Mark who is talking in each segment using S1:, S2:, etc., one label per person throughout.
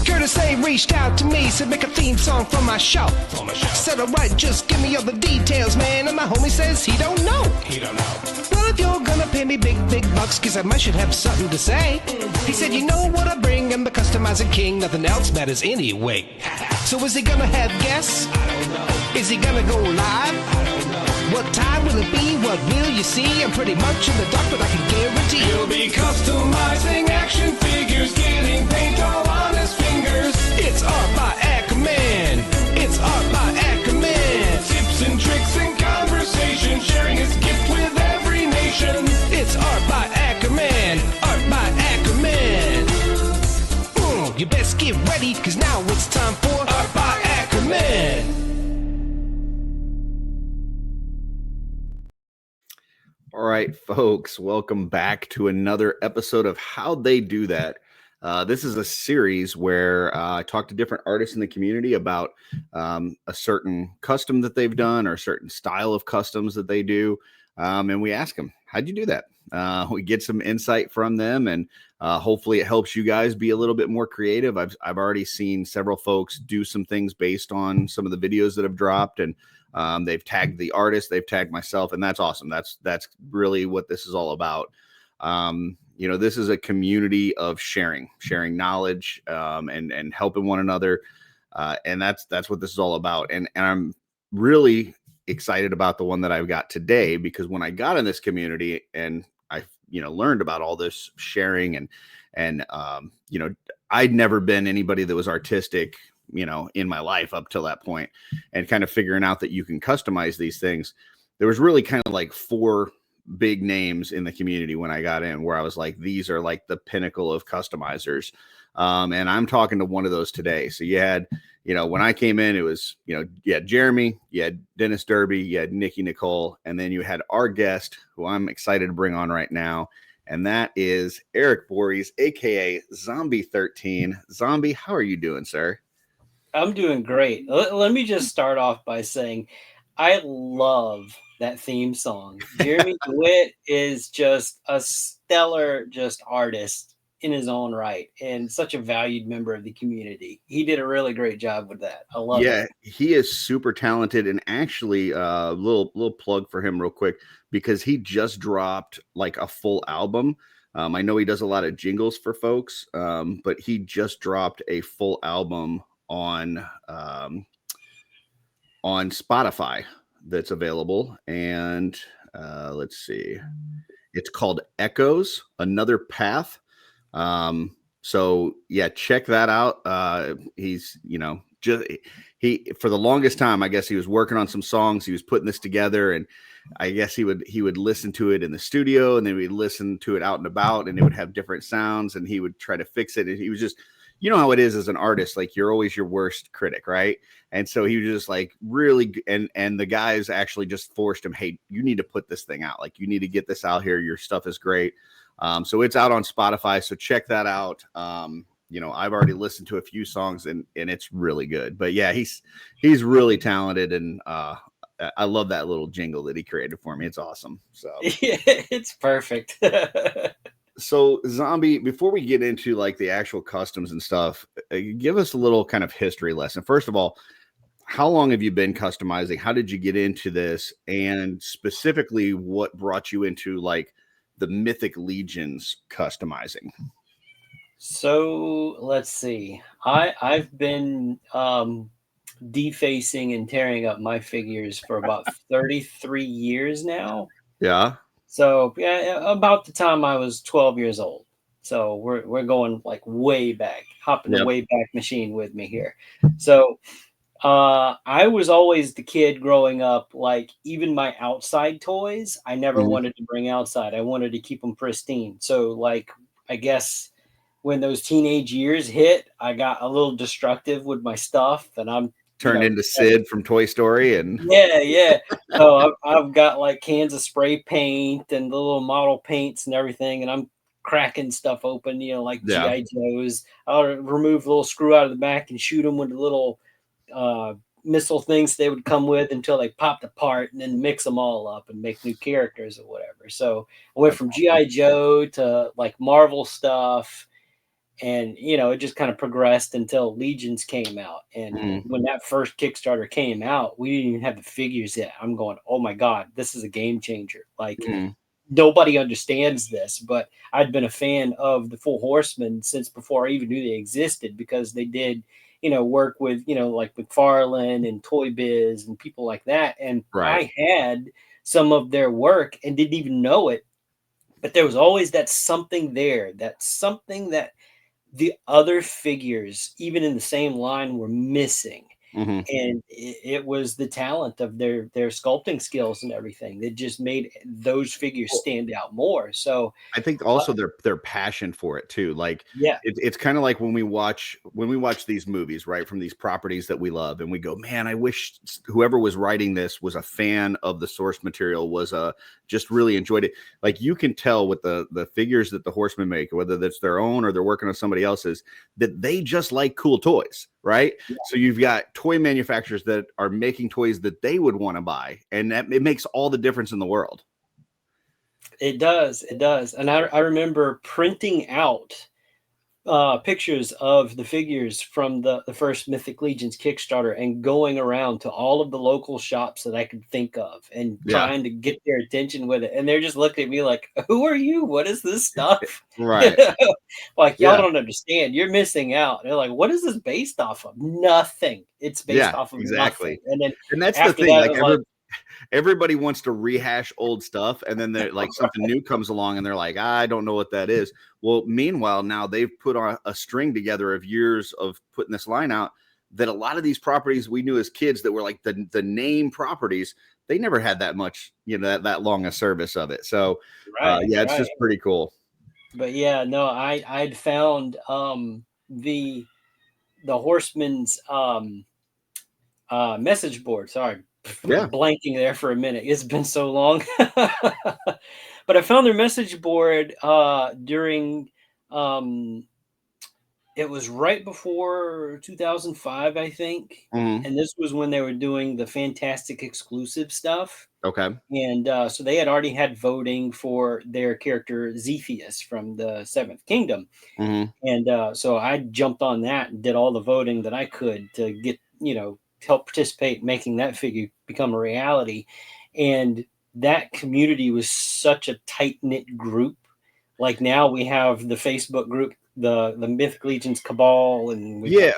S1: Curtis A reached out to me, said make a theme song for my show. Said alright, just give me all the details, man. And my homie says he don't know. Well, if you're gonna pay me big bucks, cause I might should have something to say. He said, you know what I bring, I'm the customizing king, nothing else matters anyway. So is he gonna have guests? I don't know. Is he gonna go live? I don't know. What time will it be? What will you see? I'm pretty much in the dark, but I can guarantee you'll be customizing action figures, getting paint all on his fingers. It's art by Akerman. It's art by Akerman. Tips and tricks and conversation, sharing his gift with every nation. It's art by Akerman. Art by Akerman. You best get ready, cause now it's time for Art by Akerman.
S2: All right, folks, welcome back to another episode of How'd They Do That? This is a series where I talk to different artists in the community about a certain custom that they've done or a certain style of customs that they do. And we ask them, how'd you do that? We get some insight from them, and hopefully it helps you guys be a little bit more creative. I've already seen several folks do some things based on some of the videos that have dropped, and they've tagged the artist, they've tagged myself, and that's awesome. That's really what this is all about. You know, this is a community of sharing knowledge, and helping one another. And that's what this is all about. And I'm really excited about the one that I've got today, because when I got in this community and I, learned about all this sharing and I'd never been anybody that was artistic, in my life up till that point, and kind of figuring out that you can customize these things. There was really kind of like four big names in the community when I got in, where I was like, these are like the pinnacle of customizers. And I'm talking to one of those today. So you had, when I came in, it was, you had Jeremy, you had Dennis Derby, you had Nikki Nicole, and then you had our guest, who I'm excited to bring on right now. And that is Eric Borries, AKA Zombie13. Zombie, how are you doing, sir?
S3: I'm doing great. Let me just start off by saying I love that theme song. Jeremy DeWitt is just a stellar artist in his own right, and such a valued member of the community. He did a really great job with that. I love it.
S2: Yeah, he is super talented, and actually little plug for him real quick, because he just dropped like a full album. I know he does a lot of jingles for folks, but he just dropped a full album on Spotify that's available. And let's see, it's called Echoes, Another Path. So yeah, check that out. He's, he for the longest time, I guess he was working on some songs. He was putting this together, and I guess he would listen to it in the studio, and then we'd listen to it out and about, and it would have different sounds, and he would try to fix it. And he was just, how it is as an artist, like you're always your worst critic, right? And so he was just like really, and the guys actually just forced him, hey, you need to put this thing out. Like, you need to get this out here. Your stuff is great. So it's out on Spotify. So check that out. I've already listened to a few songs, and it's really good. But yeah, he's really talented, and I love that little jingle that he created for me. It's awesome. So
S3: yeah, it's perfect.
S2: So Zombie, before we get into like the actual customs and stuff, give us a little kind of history lesson. First of all, how long have you been customizing? How did you get into this? And specifically, what brought you into like the Mythic Legions customizing?
S3: So let's see. I've been defacing and tearing up my figures for about 33 years now.
S2: Yeah.
S3: So yeah, about the time I was 12 years old. So we're going like way back, hopping the way back machine with me here. So I was always the kid growing up, like even my outside toys, I never wanted to bring outside. I wanted to keep them pristine. So like, I guess when those teenage years hit, I got a little destructive with my stuff, and I'm
S2: turned into Sid from Toy Story. And
S3: yeah. So I've got like cans of spray paint and the little model paints and everything, and I'm cracking stuff open, like GI Joes. I'll remove the little screw out of the back and shoot them with a little missile things they would come with until they popped apart and then mix them all up and make new characters or whatever. So I went from G.I. Joe to like Marvel stuff. And, it just kind of progressed until Legions came out. And when that first Kickstarter came out, we didn't even have the figures yet. I'm going, oh my God, this is a game changer. Like nobody understands this, but I'd been a fan of the Four Horsemen since before I even knew they existed, because they did, work with, like McFarlane and Toy Biz and people like that. And I had some of their work and didn't even know it, but there was always that something there, that something that the other figures, even in the same line, were missing. And it was the talent of their sculpting skills and everything that just made those figures stand out more. So
S2: I think also their passion for it too. Like, it's kind of like when we watch these movies, right, from these properties that we love, and we go, man, I wish whoever was writing this was a fan of the source material, was just really enjoyed it. Like, you can tell with the figures that the Horsemen make, whether that's their own or they're working on somebody else's, that they just like cool toys, right? So you've got toy manufacturers that are making toys that they would want to buy, and that it makes all the difference in the world.
S3: It does. And I remember printing out pictures of the figures from the first Mythic Legions Kickstarter and going around to all of the local shops that I could think of and trying to get their attention with it. And they're just looking at me like, who are you? What is this stuff?
S2: Right.
S3: Like, y'all don't understand. You're missing out. They're like, what is this based off of? Nothing. It's based off of nothing. And
S2: that's the thing. Like, everybody wants to rehash old stuff, and then they're like something new comes along and they're like, I don't know what that is. Well, meanwhile, now they've put on a string together of years of putting this line out, that a lot of these properties we knew as kids that were like the name properties, they never had that much, that long a service of it. So it's just pretty cool.
S3: But I'd found the Horsemen's message board. Sorry, blanking there for a minute. It's been so long. But I found their message board during it was right before 2005, I think. And this was when they were doing the Fantastic exclusive stuff.
S2: Okay.
S3: And so they had already had voting for their character Zephyus from the Seventh Kingdom. And so I jumped on that and did all the voting that I could to get, help participate in making that figure become a reality. And that community was such a tight-knit group. Like, now we have the Facebook group, the Mythic Legions Cabal, and
S2: real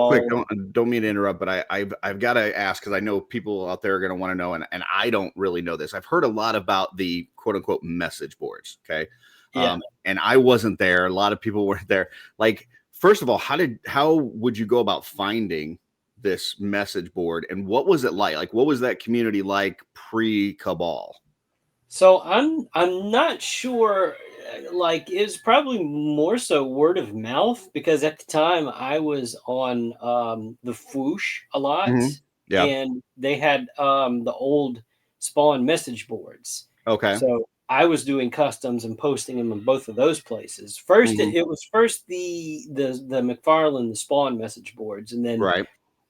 S2: quick, don't mean to interrupt, but I've got to ask, because I know people out there are going to want to know, and I don't really know this. I've heard a lot about the quote unquote message boards. Okay. And I wasn't there. A lot of people weren't there. Like, first of all, how would you go about finding this message board, and what was it like? Like, what was that community like pre-Cabal?
S3: So I'm not sure. Like, it's probably more so word of mouth, because at the time I was on the Fwoosh a lot, and they had the old Spawn message boards.
S2: Okay.
S3: So I was doing customs and posting them in both of those places. First, it was first the McFarlane, the Spawn message boards, and then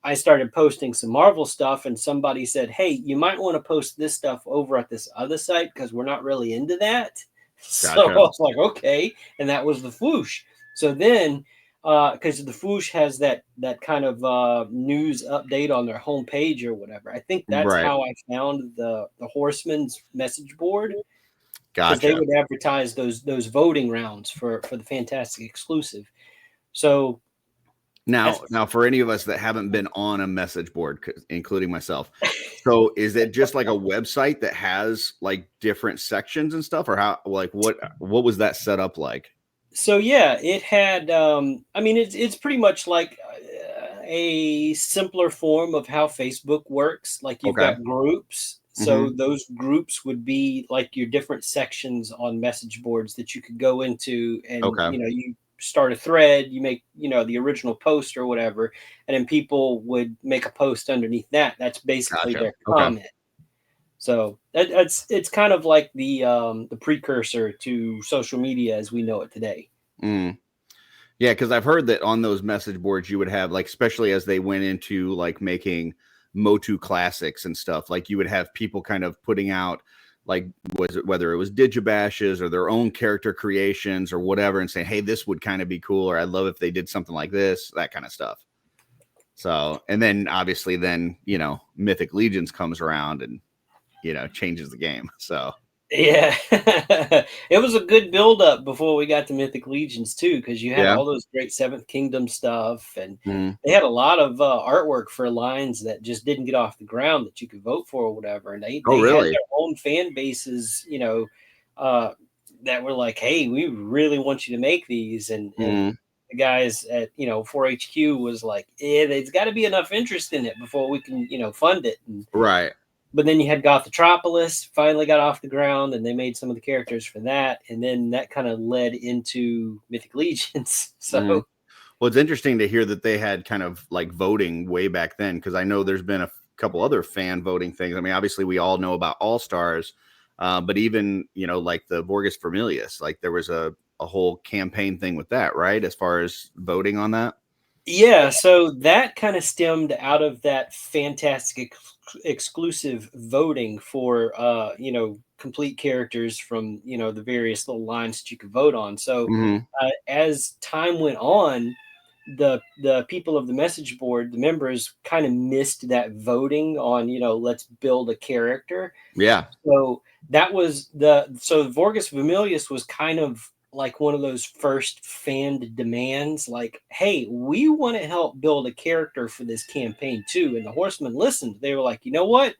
S3: I started posting some Marvel stuff, and somebody said, hey, you might want to post this stuff over at this other site, because we're not really into that. Gotcha. So I was like, okay. And that was the Fwoosh. So then, because the Fwoosh has that kind of news update on their homepage or whatever. I think that's how I found the Horsemen's message board. Because they would advertise those voting rounds for the Fantastic exclusive. So
S2: now for any of us that haven't been on a message board, including myself, so is it just like a website that has like different sections and stuff, or how, like, what was that set up like?
S3: So it had I mean, it's pretty much like a simpler form of how Facebook works. Like, you've got groups. So those groups would be like your different sections on message boards that you could go into, and you start a thread, you make the original post or whatever, and then people would make a post underneath that. That's basically their comment. So it's kind of like the precursor to social media as we know it today.
S2: Yeah, because I've heard that on those message boards you would have, like, especially as they went into like making Motu classics and stuff, like you would have people kind of putting out, like, was it whether it was digibashes or their own character creations or whatever, and saying, hey, this would kind of be cool, or I'd love if they did something like this, that kind of stuff. So, and then obviously then, Mythic Legions comes around and, changes the game. So
S3: Yeah, it was a good build up before we got to Mythic Legions too, because you had
S2: yeah.
S3: all those great Seventh Kingdom stuff, and
S2: Mhm.
S3: they had a lot of artwork for lines that just didn't get off the ground that you could vote for or whatever, and they
S2: Oh,
S3: they had
S2: really?
S3: their own fan bases, uh, that were like, hey, we really want you to make these, and
S2: Mhm.
S3: the guys at 4HQ was like, yeah, there's got to be enough interest in it before we can fund it. And
S2: Right.
S3: but then you had Gothropolis finally got off the ground, and they made some of the characters for that, and then that kind of led into Mythic Legions.
S2: Mhm.
S3: So
S2: Well, it's interesting to hear that they had kind of like voting way back then, because I know there's been a couple other fan voting things. I mean, obviously, we all know about All Stars, but even like the Borgus Vermilius, like there was a whole campaign thing with that, right? As far as voting on that.
S3: yeah, so that kind of stemmed out of that fantastic exclusive voting for complete characters from the various little lines that you could vote on. So
S2: Hmm.
S3: as time went on, the people of the message board, the members, kind of missed that voting on let's build a character.
S2: Yeah.
S3: So that was so Vorgus Vermilius was kind of like one of those first fanned demands, like, hey, we want to help build a character for this campaign too. And the Horsemen listened. They were like, you know what?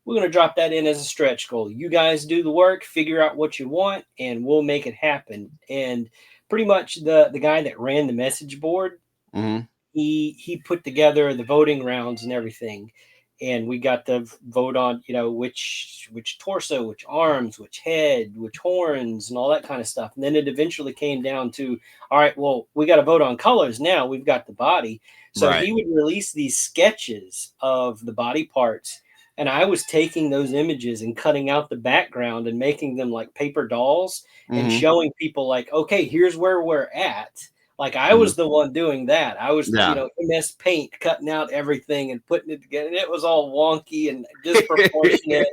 S3: We're going to drop that in as a stretch goal. You guys do the work, figure out what you want, and we'll make it happen. And pretty much the guy that ran the message board,
S2: Hmm.
S3: he put together the voting rounds and everything, and we got to vote on which torso, which arms, which head, which horns, and all that kind of stuff. And then it eventually came down to, all right, well, we got to vote on colors now. We've got the body. So
S2: Right.
S3: he would release these sketches of the body parts, and I was taking those images and cutting out the background and making them like paper dolls and
S2: Hmm.
S3: showing people like, okay, here's where we're at. Like, I
S2: Hmm.
S3: was the one doing that. I was,
S2: Yeah.
S3: MS Paint cutting out everything and putting it together. And it was all wonky and disproportionate.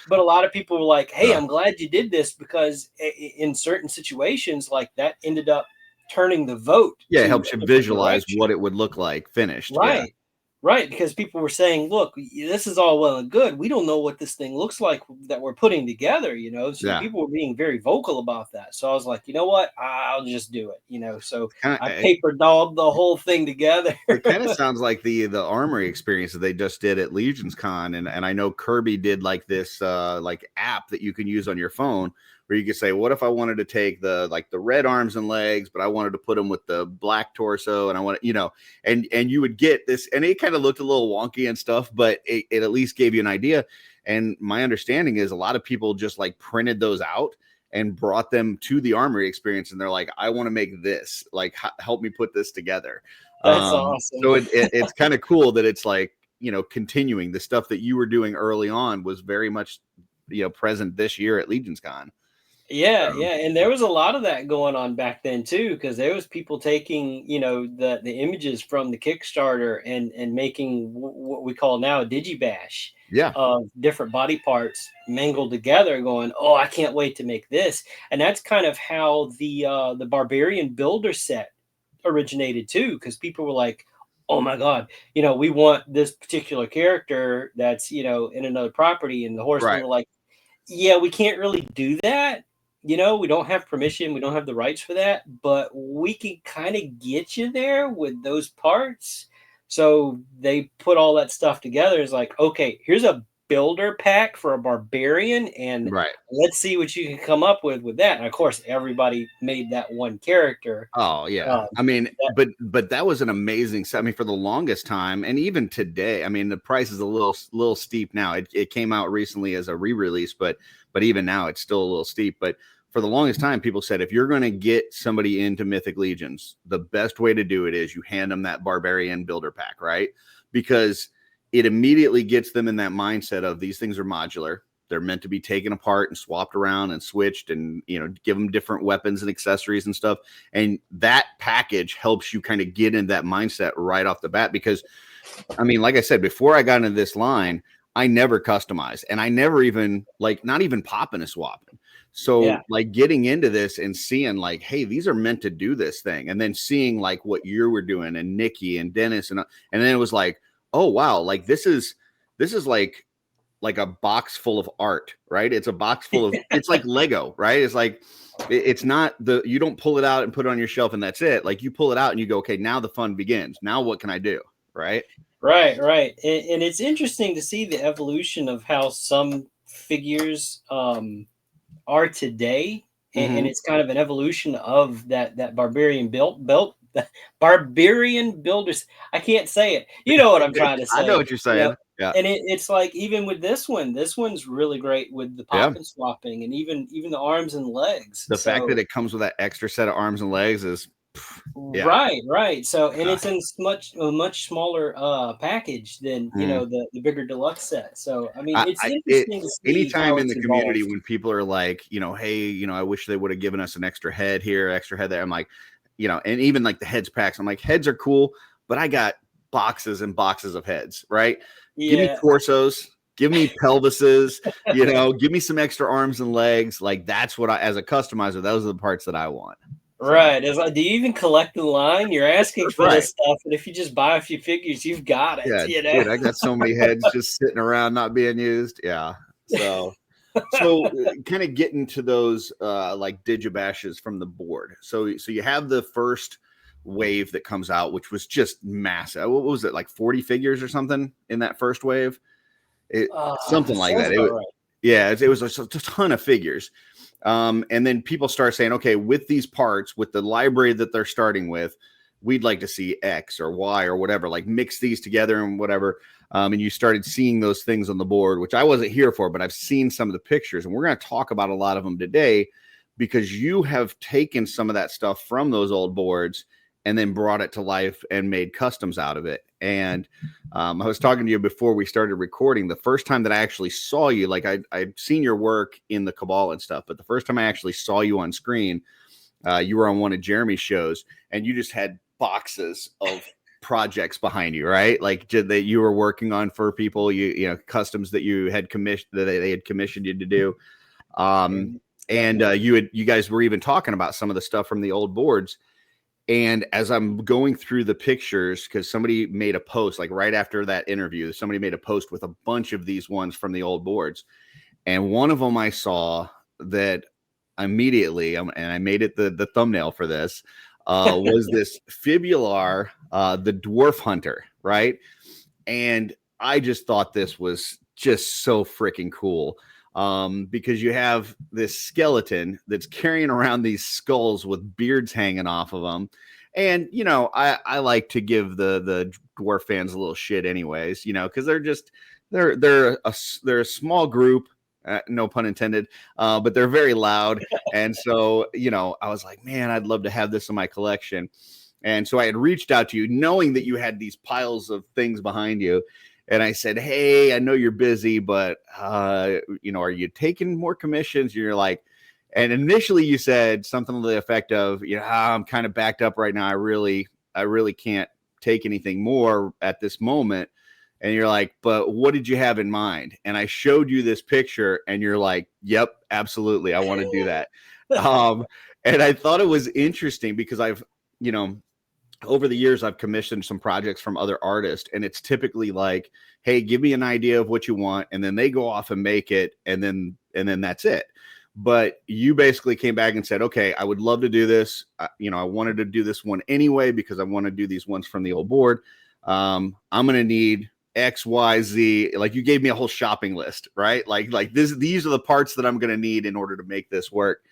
S3: But a lot of people were like, "Hey,
S2: Yeah.
S3: I'm glad you did this," because in certain situations, like that ended up turning the vote
S2: Yeah, it
S3: to
S2: helps
S3: a
S2: you
S3: different
S2: visualize
S3: direction.
S2: what it would look like finished. Yeah.
S3: Right. Right, because people were saying, "Look, this is all well and good. We don't know what this thing looks like that we're putting together," So
S2: Yeah.
S3: people were being very vocal about that. So I was like, "You know what? I'll just do it." So
S2: Kind
S3: I
S2: of.
S3: paper dolled the whole thing together.
S2: It kind of sounds like the armory experience that they just did at Legions Con, and I know Kirby did like this like app that you can use on your phone where you could say, what if I wanted to take the red arms and legs, but I wanted to put them with the black torso, and I want and you would get this, and it kind of looked a little wonky and stuff, but it at least gave you an idea. And my understanding is a lot of people just like printed those out and brought them to the armory experience, and they're like, I want to make this, like, help me put this together.
S3: That's awesome.
S2: So it's kind of cool that it's like, continuing the stuff that you were doing early on was very much, present this year at Legions Con.
S3: Yeah,
S2: So,
S3: yeah, and there was a lot of that going on back then too, because there was people taking, the images from the Kickstarter and making what we call now a digibash
S2: yeah.
S3: of different body parts mangled together, going, "Oh, I can't wait to make this." And that's kind of how the Barbarian Builder set originated too, because people were like, "Oh my God, we want this particular character that's in another property," and the Horsemen
S2: Right.
S3: were like, yeah, we can't really do that. We don't have permission. We don't have the rights for that, but we can kind of get you there with those parts. So they put all that stuff together. It's like, okay, here's a builder pack for a barbarian, and
S2: Right.
S3: let's see what you can come up with that. And of course, everybody made that one character.
S2: Oh yeah.
S3: Um,
S2: I mean,
S3: that,
S2: but that was an amazing set. I mean, for the longest time, and even today, I mean, the price is a little steep now. It came out recently as a re-release, but even now it's still a little steep. But for the longest time, people said if you're going to get somebody into Mythic Legions, the best way to do it is you hand them that Barbarian builder pack, right? Because it immediately gets them in that mindset of these things are modular. They're meant to be taken apart and swapped around and switched, and give them different weapons and accessories and stuff. And that package helps you kind of get in that mindset right off the bat, because I mean, like I said, before I got into this line, I never customized, and I never even not even popping a swapping. So like getting into this and seeing like, hey, these are meant to do this thing. And then seeing like what you were doing and Nikki and Dennis and then it was like, oh, wow. Like this is like a box full of art, right? It's a box full of, it's like Lego, right? It's like, it's not you don't pull it out and put it on your shelf and that's it. Like you pull it out and you go, okay, now the fun begins. Now what can I do? Right.
S3: Right. And it's interesting to see the evolution of how some figures, are today, and it's kind of an evolution of that barbarian barbarian builders. I can't say it. You know what I'm trying to say.
S2: I know what you're saying. Yeah.
S3: And it's like, even with this one's really great with the pop and swapping, and even the arms and legs.
S2: The fact that it comes with that extra set of arms and legs is
S3: right. So, and it's in a much smaller package than the bigger deluxe set. So I mean, it's interesting to see
S2: anytime in the community when people are like, hey, I wish they would have given us an extra head here, extra head there. I'm like, and even like the heads packs, I'm like, heads are cool, but I got boxes and boxes of heads, right? Give me torsos, give me pelvises, give me some extra arms and legs. Like that's what as a customizer, those are the parts that I want.
S3: Right. It's like, do you even collect the line? You're asking for this stuff, and if you just buy a few figures, you've got it.
S2: Yeah, dude, I got so many heads just sitting around not being used. Yeah. So kind of getting to those like digibashes from the board. So you have the first wave that comes out, which was just massive. What was it, like 40 figures or something in that first wave? Something like that. It was a ton of figures. And then people start saying, okay, with these parts, with the library that they're starting with, we'd like to see X or Y or whatever, like mix these together and whatever. And you started seeing those things on the board, which I wasn't here for, but I've seen some of the pictures, and we're going to talk about a lot of them today, because you have taken some of that stuff from those old boards and then brought it to life and made customs out of it. And I was talking to you before we started recording. The first time that I actually saw you, like I'd seen your work in the Cabal and stuff, but the first time I actually saw you on screen, you were on one of Jeremy's shows, and you just had boxes of projects behind you, right? Like that you were working on for people, customs that you had commissioned, that they had commissioned you to do. And you guys were even talking about some of the stuff from the old boards. And as I'm going through the pictures, because somebody made a post, like right after that interview, somebody made a post with a bunch of these ones from the old boards. And one of them I saw that immediately, and I made it the thumbnail for this, was this Fibular, the Dwarf Hunter, right? And I just thought this was just so freaking cool. Because you have this skeleton that's carrying around these skulls with beards hanging off of them. And, I like to give the dwarf fans a little shit anyways, because they're a small group, no pun intended, but they're very loud. And so, I was like, man, I'd love to have this in my collection. And so I had reached out to you knowing that you had these piles of things behind you. And I said, hey, I know you're busy, but, are you taking more commissions? You're like, and initially you said something to the effect of, I'm kind of backed up right now. I really can't take anything more at this moment. And you're like, but what did you have in mind? And I showed you this picture and you're like, yep, absolutely. I want to do that. And I thought it was interesting because I've, over the years, I've commissioned some projects from other artists, and it's typically like, hey, give me an idea of what you want. And then they go off and make it. And then that's it. But you basically came back and said, okay, I would love to do this. I wanted to do this one anyway, because I want to do these ones from the old board. I'm going to need X, Y, Z. Like you gave me a whole shopping list, right? Like these are the parts that I'm going to need in order to make this work.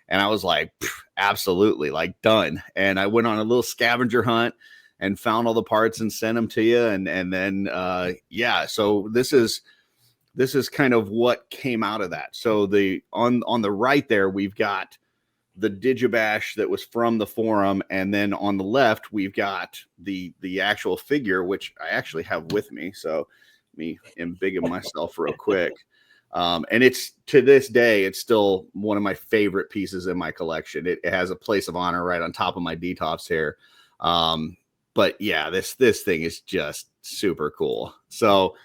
S2: And I was like, absolutely, like done. And I went on a little scavenger hunt and found all the parts and sent them to you. And then, so this is kind of what came out of that. So on the right there, we've got the Digibash that was from the forum. And then on the left, we've got the actual figure, which I actually have with me. So let me embiggen myself real quick. And it's, to this day, it's still one of my favorite pieces in my collection. It has a place of honor right on top of my DTOPS here. But yeah, this thing is just super cool. So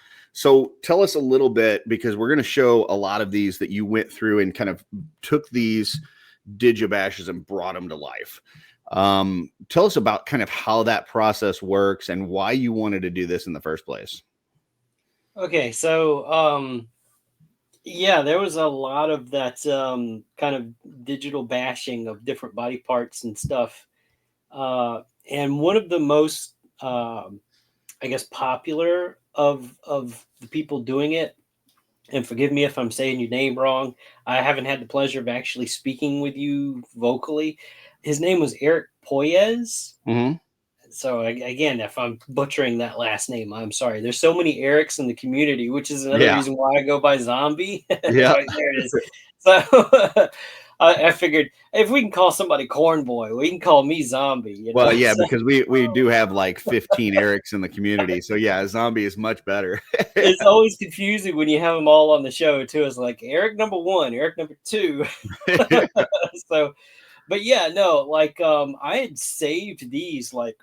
S2: tell us a little bit, because we're going to show a lot of these that you went through and kind of took these digibashes and brought them to life. Tell us about kind of how that process works and why you wanted to do this in the first place.
S3: Okay, so yeah, there was a lot of that kind of digital bashing of different body parts and stuff. And one of the most, I guess, popular of the people doing it, and forgive me if I'm saying your name wrong. I haven't had the pleasure of actually speaking with you vocally. His name was Eric Borries.
S2: Mm-hmm.
S3: So again, if I'm butchering that last name, I'm sorry. There's so many Erics in the community, which is another reason why I go by Zombie.
S2: Yeah,
S3: There it is. So I figured if we can call somebody Corn Boy, we can call me Zombie. You know?
S2: Well, yeah, because we do have like 15 Erics in the community, so yeah, Zombie is much better.
S3: It's always confusing when you have them all on the show too. It's like Eric number 1, Eric number 2. So, but yeah, no, like I had saved these like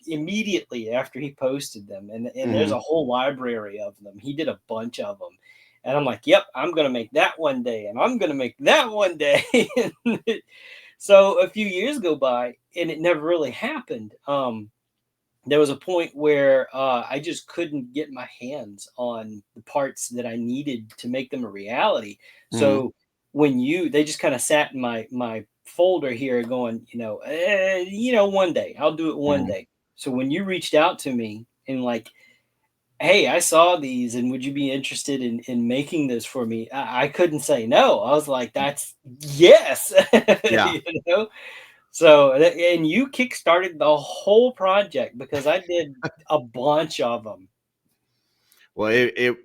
S3: immediately after he posted them, and there's a whole library of them. He did a bunch of them, and I'm like, yep, I'm gonna make that one day, and I'm gonna make that one day. So a few years go by, and it never really happened. There was a point where I just couldn't get my hands on the parts that I needed to make them a reality. So when they just kind of sat in my folder here going, one day I'll do it one day. So when you reached out to me and like, hey, I saw these and would you be interested in making this for me? I couldn't say no. I was like, that's yes.
S2: Yeah.
S3: You know? So, and you kickstarted the whole project because I did a bunch of them.
S2: Well, it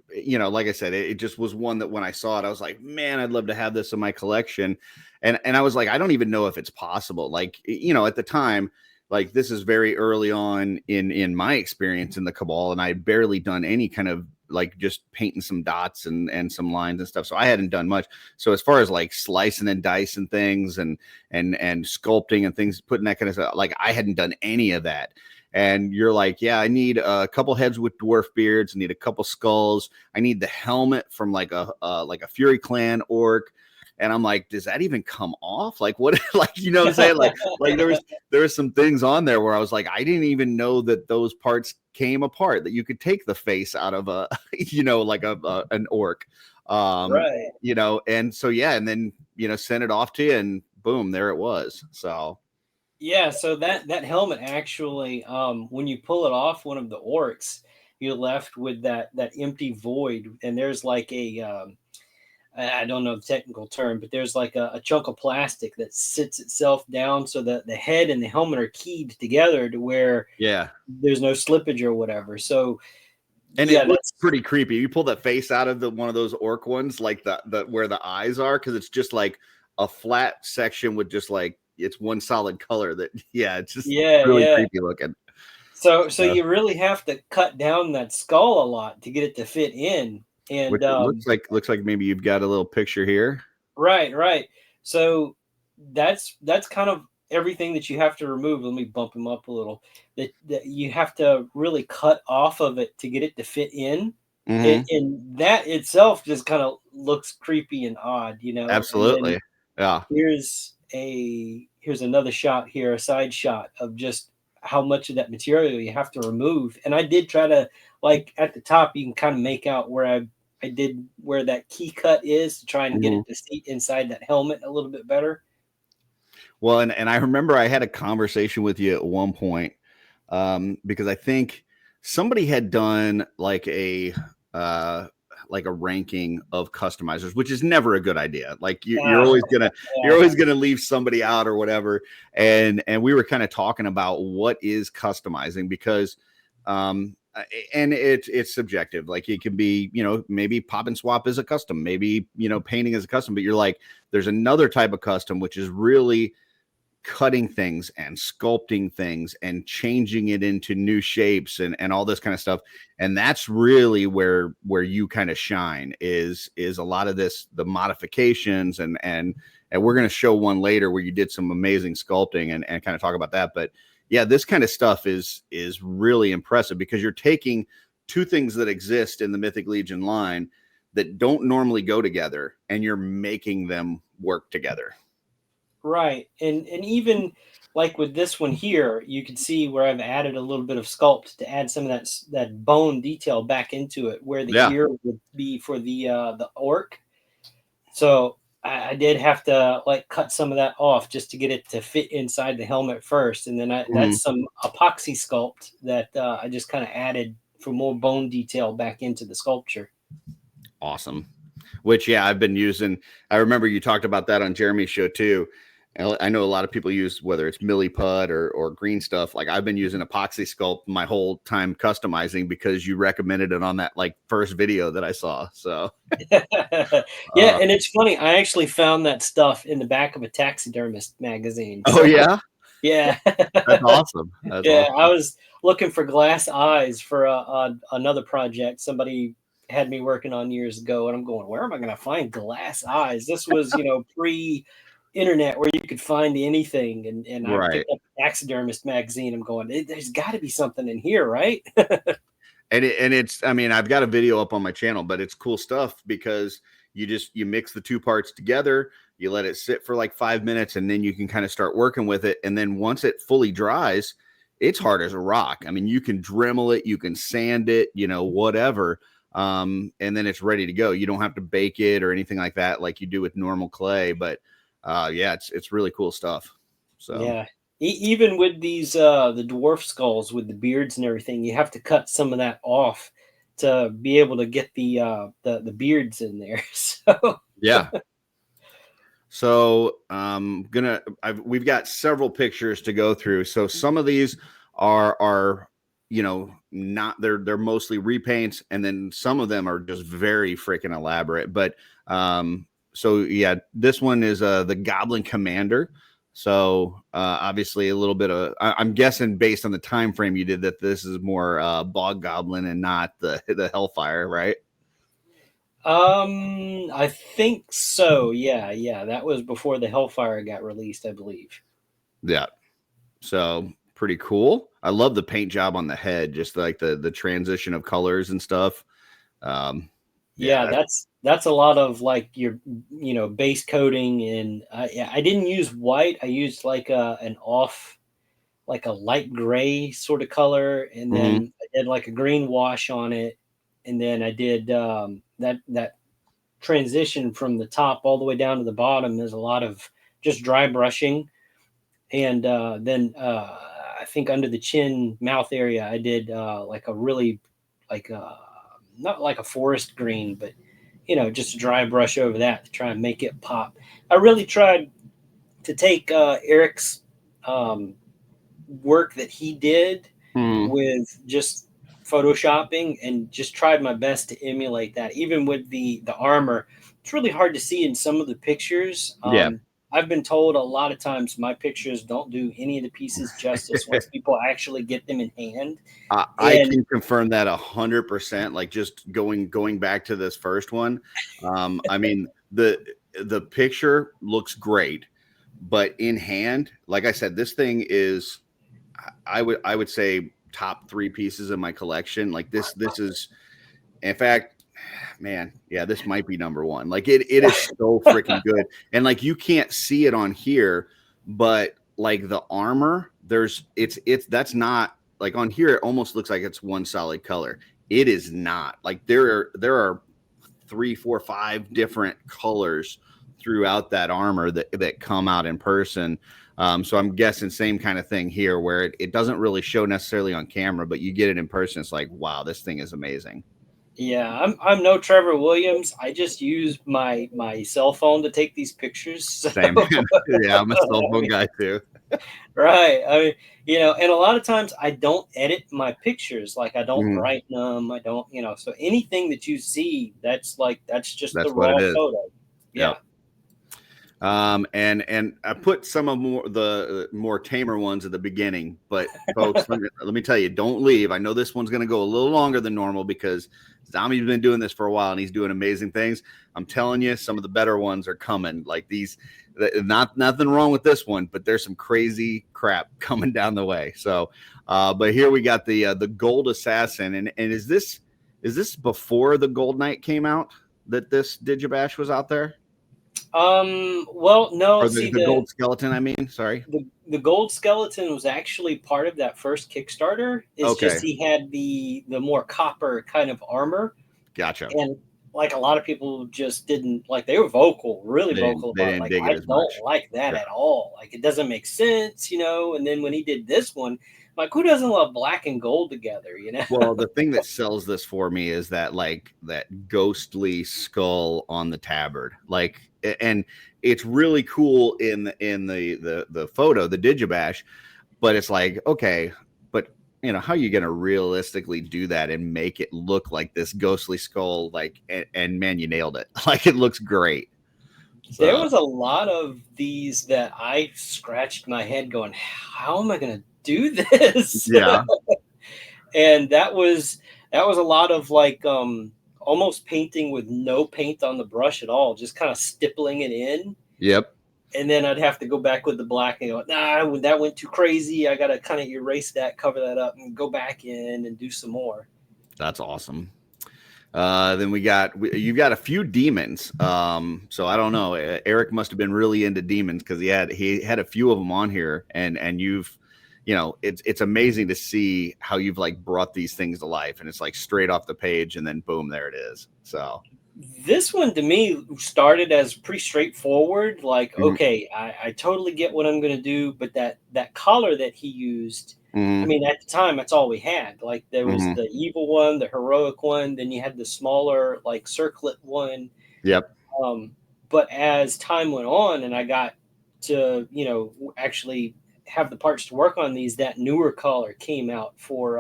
S2: like I said, it just was one that when I saw it, I was like, man, I'd love to have this in my collection. And I was like, I don't even know if it's possible. Like, at the time, like this is very early on in my experience in the Cabal, and I had barely done any kind of like just painting some dots and some lines and stuff. So I hadn't done much. So as far as like slicing and dicing things and sculpting and things, putting that kind of stuff, like I hadn't done any of that. And you're like, yeah, I need a couple heads with dwarf beards. I need a couple skulls. I need the helmet from like a Fury Clan orc. And I'm like, does that even come off? Like what, like, you know what I'm saying? Like there was some things on there where I was like, I didn't even know that those parts came apart, that you could take the face out of a, like an orc,
S3: Right.
S2: And so, yeah. And then, send it off to you and boom, there it was. So.
S3: Yeah. So that helmet actually, when you pull it off one of the orcs, you're left with that empty void. And there's like I don't know the technical term, but there's like a chunk of plastic that sits itself down so that the head and the helmet are keyed together to where there's no slippage or whatever. So,
S2: and it looks pretty creepy. You pull that face out of one of those orc ones, like the where the eyes are, because it's just like a flat section with just like it's one solid color. It's just really creepy looking.
S3: So you really have to cut down that skull a lot to get it to fit in. And
S2: which looks like maybe you've got a little picture here.
S3: Right. So that's kind of everything that you have to remove. Let me bump him up a little. That you have to really cut off of it to get it to fit in. And that itself just kind of looks creepy and odd,
S2: Absolutely. Yeah.
S3: Here's another shot here, a side shot of just how much of that material you have to remove. And I did try to, like at the top, you can kind of make out where I did where that key cut is to try and get it to seat inside that helmet a little bit better.
S2: Well, and I remember I had a conversation with you at one point because I think somebody had done like a ranking of customizers, which is never a good idea. Like you're always gonna leave somebody out or whatever. And we were kind of talking about what is customizing, because and it's subjective. Like it can be, maybe pop and swap is a custom, maybe, painting is a custom, but you're like, there's another type of custom, which is really cutting things and sculpting things and changing it into new shapes and all this kind of stuff. And that's really where you kind of shine is a lot of this, the modifications and we're going to show one later where you did some amazing sculpting and kind of talk about that. But yeah, this kind of stuff is really impressive because you're taking two things that exist in the Mythic Legion line that don't normally go together and you're making them work together.
S3: Right. And even like with this one here, you can see where I've added a little bit of sculpt to add some of that bone detail back into it, where the ear would be for the orc. So I did have to like cut some of that off just to get it to fit inside the helmet first, and then that's some epoxy sculpt that I just kind of added for more bone detail back into the sculpture.
S2: Awesome. Which, yeah, I've been using. I remember you talked about that on Jeremy's show too. I know a lot of people use, whether it's milliput or green stuff. Like I've been using epoxy sculpt my whole time customizing because you recommended it on that like first video that I saw. So
S3: yeah, and it's funny. I actually found that stuff in the back of a taxidermist magazine.
S2: So, oh yeah,
S3: yeah,
S2: that's awesome. That's awesome.
S3: I was looking for glass eyes for another project somebody had me working on years ago, and I'm going, where am I going to find glass eyes? This was pre-internet where you could find anything, and I picked up a taxidermist magazine. I'm going, there's got to be something in here, right?
S2: and it's, I mean, I've got a video up on my channel, but it's cool stuff because you mix the two parts together, you let it sit for like 5 minutes, and then you can kind of start working with it. And then once it fully dries, it's hard as a rock. I mean, you can Dremel it, you can sand it, whatever. And then it's ready to go. You don't have to bake it or anything like that, like you do with normal clay. But yeah, it's really cool stuff. So
S3: yeah, even with these the dwarf skulls with the beards and everything, you have to cut some of that off to be able to get the beards in there. So
S2: yeah. So we've got several pictures to go through. So some of these are not, they're mostly repaints, and then some of them are just very freaking elaborate. But so yeah, this one is the Goblin Commander. So obviously a little bit of, I'm guessing based on the time frame you did that this is more Bog Goblin and not the Hellfire, right?
S3: I think so. Yeah, that was before the Hellfire got released, I believe.
S2: Yeah. So pretty cool. I love the paint job on the head, just like the transition of colors and stuff.
S3: Yeah, that's a lot of like your base coating, and I didn't use white. I used like a light gray sort of color, and then I did like a green wash on it, and then I did that transition from the top all the way down to the bottom. There's a lot of just dry brushing, and then I think under the chin mouth area I did like a really not like a forest green, but just a dry brush over that to try and make it pop. I really tried to take Eric's work that he did with just photoshopping and just tried my best to emulate that. Even with the armor, it's really hard to see in some of the pictures. I've been told a lot of times my pictures don't do any of the pieces justice once people actually get them in hand.
S2: I can confirm that 100%. Like just going back to this first one. I mean, the picture looks great, but in hand, like I said, this thing is, I would say top 3 pieces in my collection. Like this is, in fact, man, yeah, this might be number 1. Like it is so freaking good. And like you can't see it on here, but like the armor, that's not like on here. It almost looks like it's one solid color. It is not. Like there are 3, 4, 5 different colors throughout that armor that come out in person. So I'm guessing same kind of thing here, where it doesn't really show necessarily on camera, but you get it in person. It's like, wow, this thing is amazing.
S3: Yeah, I'm no Trevor Williams. I just use my cell phone to take these pictures. So.
S2: Same. Yeah, I'm a cell phone guy too.
S3: Right. I mean, and a lot of times I don't edit my pictures. Like I don't brighten them. I don't, so anything that you see, that's just the raw photo. Yeah.
S2: And I put some of the more tamer ones at the beginning, but folks, let me tell you, don't leave. I know this one's going to go a little longer than normal because Zombie's been doing this for a while and he's doing amazing things. I'm telling you, some of the better ones are coming. Like these, nothing wrong with this one, but there's some crazy crap coming down the way. So, but here we got the Gold Assassin, and is this before the Gold Knight came out that this Digibash was out there?
S3: Well, no,
S2: Or
S3: see
S2: the Gold Skeleton, I mean, sorry.
S3: The Gold Skeleton was actually part of that first Kickstarter. It's just he had the more copper kind of armor.
S2: Gotcha.
S3: And like a lot of people just didn't like, they were vocal, really vocal about it. Like, I don't like that at all. Like, it doesn't make sense, you know. And then when he did this one, like, who doesn't love black and gold together, you know?
S2: Well, the thing that sells this for me is that, like, that ghostly skull on the tabard, like, and it's really cool in the photo, the Digibash, but it's like, okay, but you know, how are you going to realistically do that and make it look like this ghostly skull? Like, and man, you nailed it. Like, it looks great.
S3: So. There was a lot of these that I scratched my head going, how am I going to do this?
S2: Yeah.
S3: And that was a lot of like almost painting with no paint on the brush at all, just kind of stippling it in.
S2: Yep.
S3: And then I'd have to go back with the black and go, nah, that went too crazy. I got to kind of erase that, cover that up, and go back in and do some more.
S2: That's awesome. Then you've got a few demons. So I don't know. Eric must have been really into demons because he had a few of them on here, and you've, you know, it's amazing to see how you've like brought these things to life, and it's like straight off the page, and then boom, there it is. So
S3: this one to me started as pretty straightforward. Like, okay, I totally get what I'm going to do, but that collar that he used. I mean, at the time, that's all we had. Like, there was the evil one, the heroic one, then you had the smaller, like, circlet one.
S2: Yep.
S3: But as time went on and I got to, you know, actually have the parts to work on these, that newer collar came out for,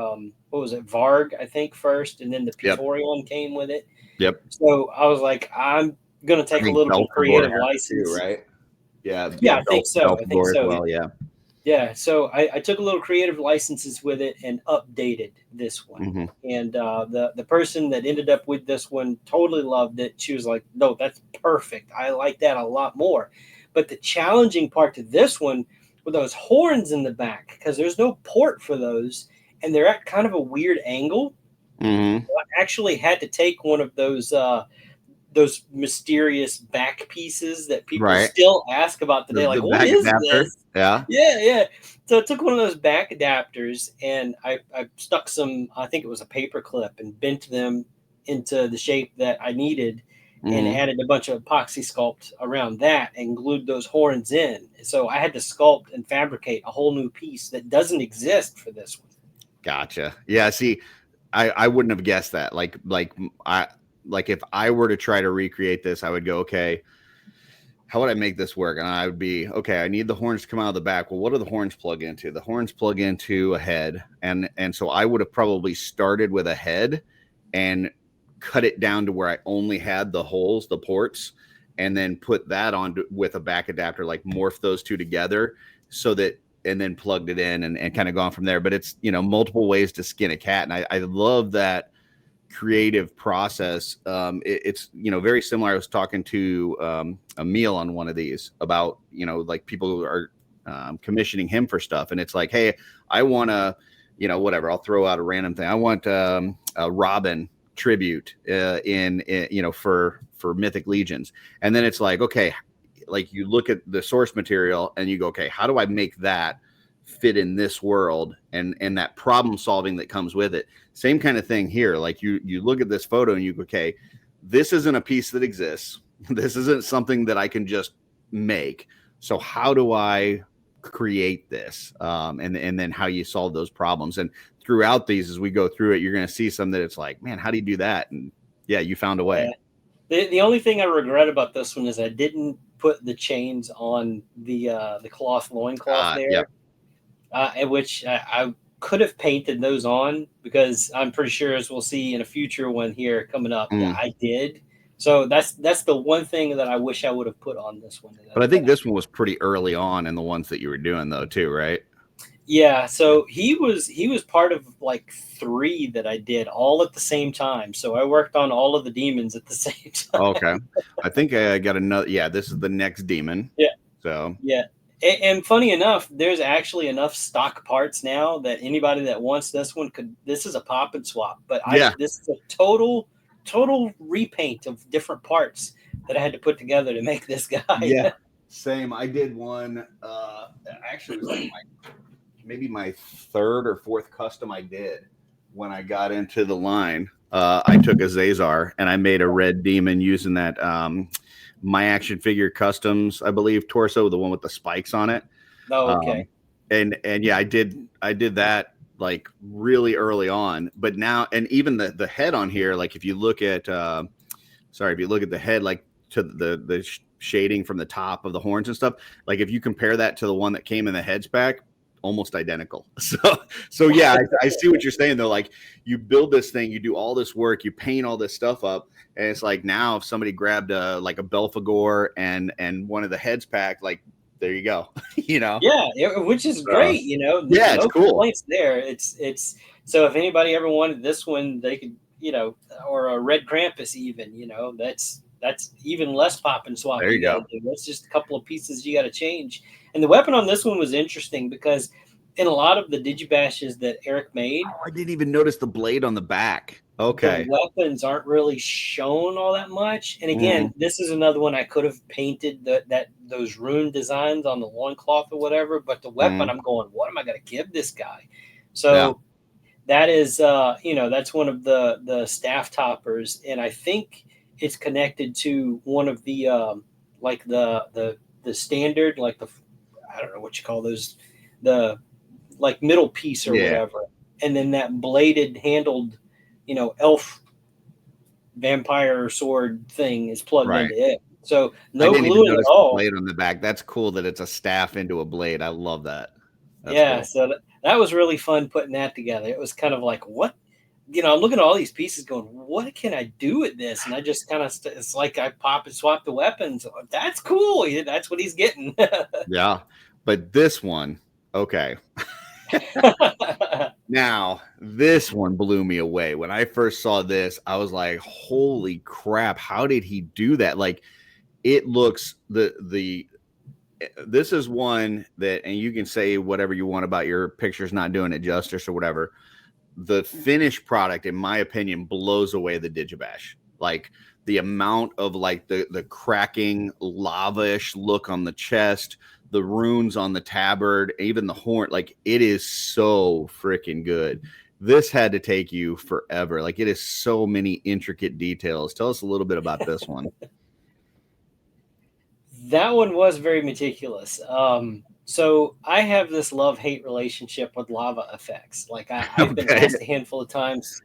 S3: what was it, Varg, I think, first, and then the Pitorion came with it.
S2: Yep.
S3: So I was like, I'm going to take a little bit of creative license.
S2: Too, right? Yeah.
S3: Yeah, I think so. I think so.
S2: Well, yeah.
S3: Yeah, so I took a little creative licenses with it and updated this one. And the person that ended up with this one totally loved it. She was like, no, that's perfect. I like that a lot more. But the challenging part to this one were those horns in the back, because there's no port for those, and they're at kind of a weird angle. So I actually had to take one of those mysterious back pieces that people still ask about today. Like, what is this? Yeah. So I took one of those back adapters and I stuck some, I think it was a paper clip, and bent them into the shape that I needed, and added a bunch of epoxy sculpt around that and glued those horns in. So I had to sculpt and fabricate a whole new piece that doesn't exist for this one.
S2: Gotcha. Yeah. See, I wouldn't have guessed that. Like if I were to try to recreate this, I would go, okay, how would I make this work? And I would be, okay, I need the horns to come out of the back. Well, what do the horns plug into? The horns plug into a head. And so I would have probably started with a head and cut it down to where I only had the holes, the ports, and then put that on with a back adapter, like morph those two together so that, and then plugged it in and kind of gone from there. But it's, you know, multiple ways to skin a cat. And I love that creative process. It's, you know, very similar. I was talking to Emil on one of these about, you know, like people who are commissioning him for stuff, and it's like, hey, I want to, you know, whatever, I'll throw out a random thing. I want a Robin tribute in you know, for Mythic Legions, and then it's like, okay, like you look at the source material and you go, okay, how do I make that fit in this world, and that problem solving that comes with it. Same kind of thing here. Like you look at this photo and you go, okay, this isn't a piece that exists. This isn't something that I can just make. So how do I create this? And then how you solve those problems. And throughout these, as we go through it, you're going to see some that it's like, man, how do you do that? And yeah, you found a way.
S3: The only thing I regret about this one is I didn't put the chains on the cloth loincloth there. Yep. In which I could have painted those on, because I'm pretty sure, as we'll see in a future one here coming up, that I did. So that's the one thing that I wish I would have put on this one.
S2: But I think this one was pretty early on in the ones that you were doing though too, right?
S3: Yeah, so he was part of like 3 that I did all at the same time. So I worked on all of the demons at the same time.
S2: Okay. I think I got another. Yeah, this is the next demon.
S3: Yeah.
S2: So
S3: Yeah. And funny enough, there's actually enough stock parts now that anybody that wants this one could. This is a pop and swap, but this is a total repaint of different parts that I had to put together to make this guy.
S2: Yeah, same. I did one. Actually, it was like maybe my 3rd or 4th custom I did when I got into the line. I took a Zazar and I made a red demon using that My Action Figure Customs, I believe, torso, the one with the spikes on it.
S3: Oh, okay.
S2: And yeah, I did that like really early on, but now, and even the head on here, like if you look at if you look at the head, like to the shading from the top of the horns and stuff, like if you compare that to the one that came in the heads pack, almost identical. So yeah, I see what you're saying though. Like you build this thing, you do all this work, you paint all this stuff up, and it's like now if somebody grabbed like a Belphegor and one of the heads pack, like there you go.
S3: Yeah, which is great.
S2: Yeah, it's cool.
S3: Complaints there. It's so if anybody ever wanted this one, they could, or a red Krampus even. That's even less pop and swap.
S2: There you go.
S3: That's just a couple of pieces you got to change. And the weapon on this one was interesting because in a lot of the digibashes that Eric made,
S2: I didn't even notice the blade on the back. Okay.
S3: The weapons aren't really shown all that much. And again, this is another one I could have painted those rune designs on the loincloth or whatever. But the weapon, I'm going, what am I going to give this guy? So that is, that's one of the staff toppers, and I think it's connected to one of the like the standard, like I don't know what you call those, the like middle piece or whatever, and then that bladed handled, elf vampire sword thing is plugged into it. So no glue at all.
S2: Blade on the back. That's cool that it's a staff into a blade. I love that.
S3: That's cool. So that was really fun putting that together. It was kind of like, what, I'm looking at all these pieces going, what can I do with this? And I just kind of, it's like I pop and swap the weapons. That's cool. That's what he's getting.
S2: Yeah. But this one, okay. Now, this one blew me away. When I first saw this, I was like, holy crap, how did he do that? Like, it looks, this is one that, and you can say whatever you want about your pictures not doing it justice or whatever. The finished product, in my opinion, blows away the digibash. Like, the amount of like the cracking lava-ish look on the chest, the runes on the tabard, even the horn, like it is so freaking good. This had to take you forever. Like it is so many intricate details. Tell us a little bit about this one.
S3: That one was very meticulous. So I have this love-hate relationship with lava effects. Like I've been asked a handful of times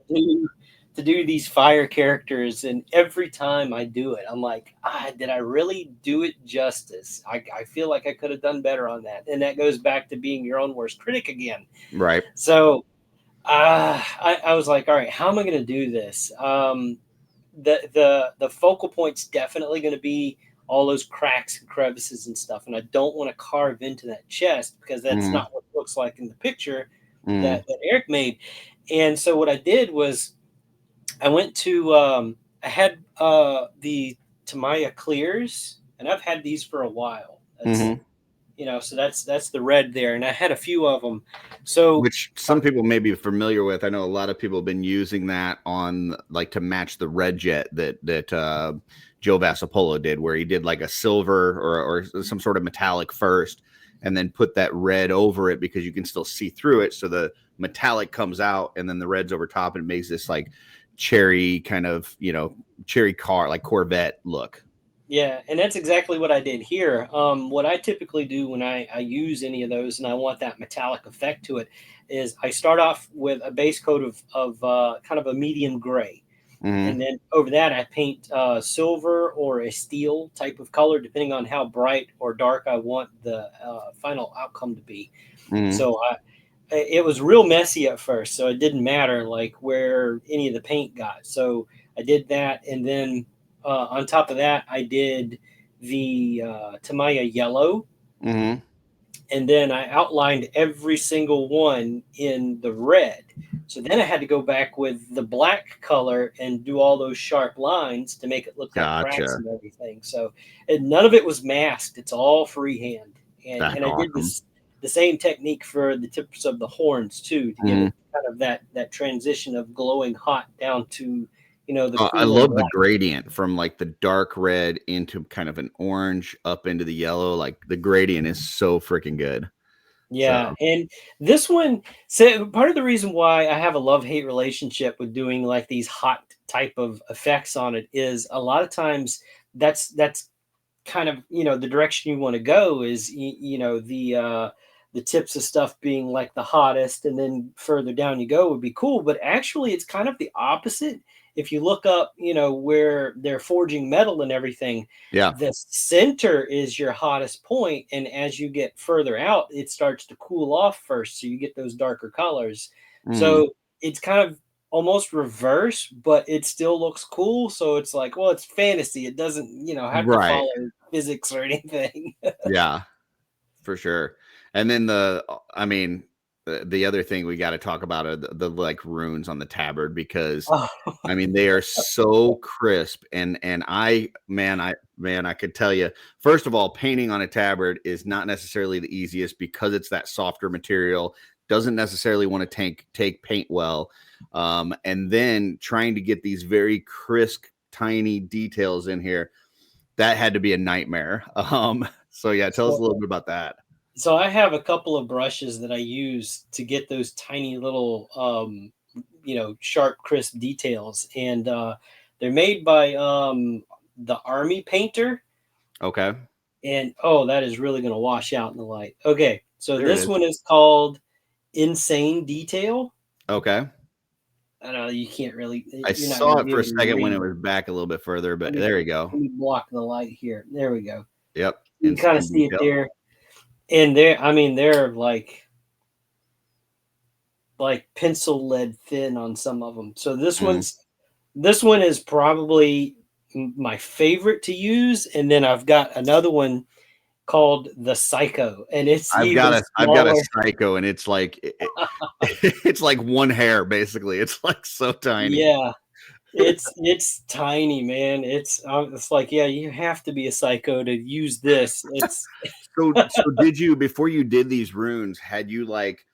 S3: to do these fire characters, and every time I do it, I'm like, did I really do it justice? I feel like I could have done better on that. And that goes back to being your own worst critic again.
S2: Right.
S3: So I was like, all right, how am I going to do this? The focal point's definitely going to be all those cracks and crevices and stuff. And I don't want to carve into that chest because that's not what it looks like in the picture that Eric made. And so what I did was I went to, I had the Tamaya clears, and I've had these for a while. That's, so that's the red there. And I had a few of them. So,
S2: which some people may be familiar with. I know a lot of people have been using that on like to match the red jet that Joe Vassapolo did, where he did like a silver or some sort of metallic first, and then put that red over it because you can still see through it. So the metallic comes out, and then the red's over top, and it makes this like cherry kind of, cherry car, like Corvette look.
S3: Yeah, and that's exactly what I did here. What I typically do when I use any of those and I want that metallic effect to it is I start off with a base coat of kind of a medium gray. And then over that, I paint silver or a steel type of color, depending on how bright or dark I want the final outcome to be. So it was real messy at first, so it didn't matter like where any of the paint got. So I did that, and then on top of that, I did the Tamaya yellow,
S2: Mm-hmm.
S3: and then I outlined every single one in the red. So then I had to go back with the black color and do all those sharp lines to make it look like cracks
S2: Gotcha.
S3: and everything. So and none of it was masked. It's all freehand. And
S2: That's
S3: I did
S2: awesome.
S3: this the same technique for the tips of the horns too, to give
S2: Mhm.
S3: it kind of that transition of glowing hot down to, the
S2: I
S3: cool and
S2: love the
S3: black.
S2: gradient from like the dark red into kind of an orange up into the yellow. Like the gradient is so freaking good. So
S3: Yeah, and this one, so part of the reason why I have a love-hate relationship with doing like these hot type of effects on it is a lot of times that's kind of, the direction you want to go is the tips of stuff being like the hottest, and then further down you go would be cool, but actually it's kind of the opposite. If you look up, where they're forging metal and everything,
S2: yeah.
S3: the center is your hottest point, and as you get further out it starts to cool off first, so you get those darker colors.
S2: Mhm.
S3: So it's kind of almost reverse, but it still looks cool. So it's like, well, it's fantasy. It doesn't, have to
S2: Right.
S3: follow physics or anything.
S2: Yeah. For sure. And then I mean, the other thing we got to talk about are the like runes on the tabard, because
S3: Oh,
S2: I mean they are so crisp, and I could tell you, first of all, painting on a tabard is not necessarily the easiest because it's that softer material, doesn't necessarily want to take paint well, and then trying to get these very crisp tiny details in here, that had to be a nightmare. So yeah, tell us a
S3: so,
S2: little bit about that.
S3: so I have a couple of brushes that I use to get those tiny little, sharp, crisp details, and they're made by the Army Painter.
S2: Okay.
S3: And oh, that is really going to wash out in the light. Okay, so
S2: There it
S3: this
S2: is.
S3: one is called Insane Detail.
S2: Okay.
S3: I know you can't really,
S2: I
S3: you're not going
S2: saw
S3: to
S2: it
S3: be
S2: for a
S3: able to
S2: second when it
S3: read.
S2: was back a little bit further, but
S3: Let me
S2: there you go.
S3: let me block the light here. There we go.
S2: Yep.
S3: You can kind of
S2: Insane
S3: see it
S2: detail.
S3: there. And I mean, they're like pencil lead thin on some of them. So
S2: Mm.
S3: this one is probably my favorite to use. And then I've got another one called the Psycho, and it's even
S2: I've got a
S3: smaller.
S2: psycho, and it's like it's like one hair basically. It's like so tiny.
S3: Yeah, it's tiny, man. It's like, yeah, you have to be a psycho to use this. It's
S2: So did you, before you did these runes, had you like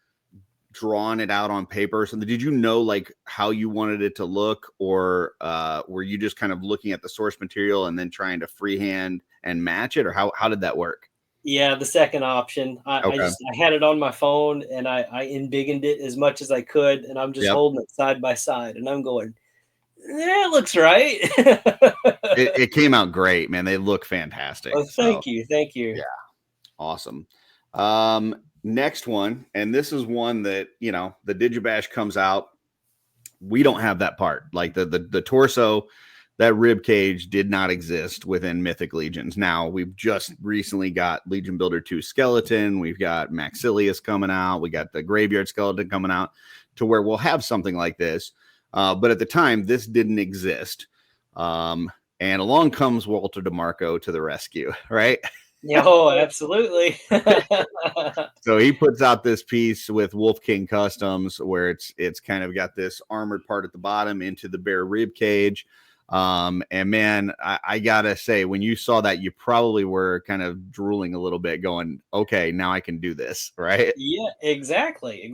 S2: drawn it out on paper or something? Did you know like how you wanted it to look, or were you just kind of looking at the source material and then trying to freehand and match it, or how did that work?
S3: Yeah, the second option.
S2: Okay.
S3: I had it on my phone, and I embiggened it as much as I could, and I'm just
S2: Yep.
S3: holding it side by side, and I'm going, yeah, it looks right.
S2: It came out great, man. They look fantastic.
S3: Oh,
S2: So
S3: thank you.
S2: yeah, awesome. Next one, and this is one that, the digibash comes out. We don't have that part. Like the torso, that rib cage did not exist within Mythic Legions. Now we've just recently got Legion Builder 2 skeleton. We've got Maxilius coming out. We got the graveyard skeleton coming out, to where we'll have something like this. But at the time, this didn't exist. And along comes Walter DeMarco to the rescue, right?
S3: Yeah, oh, absolutely.
S2: So he puts out this piece with Wolf King Customs, where it's kind of got this armored part at the bottom into the bare rib cage. And man, I gotta say, when you saw that, you probably were kind of drooling a little bit, going, "Okay, now I can do this," right?
S3: Yeah, exactly.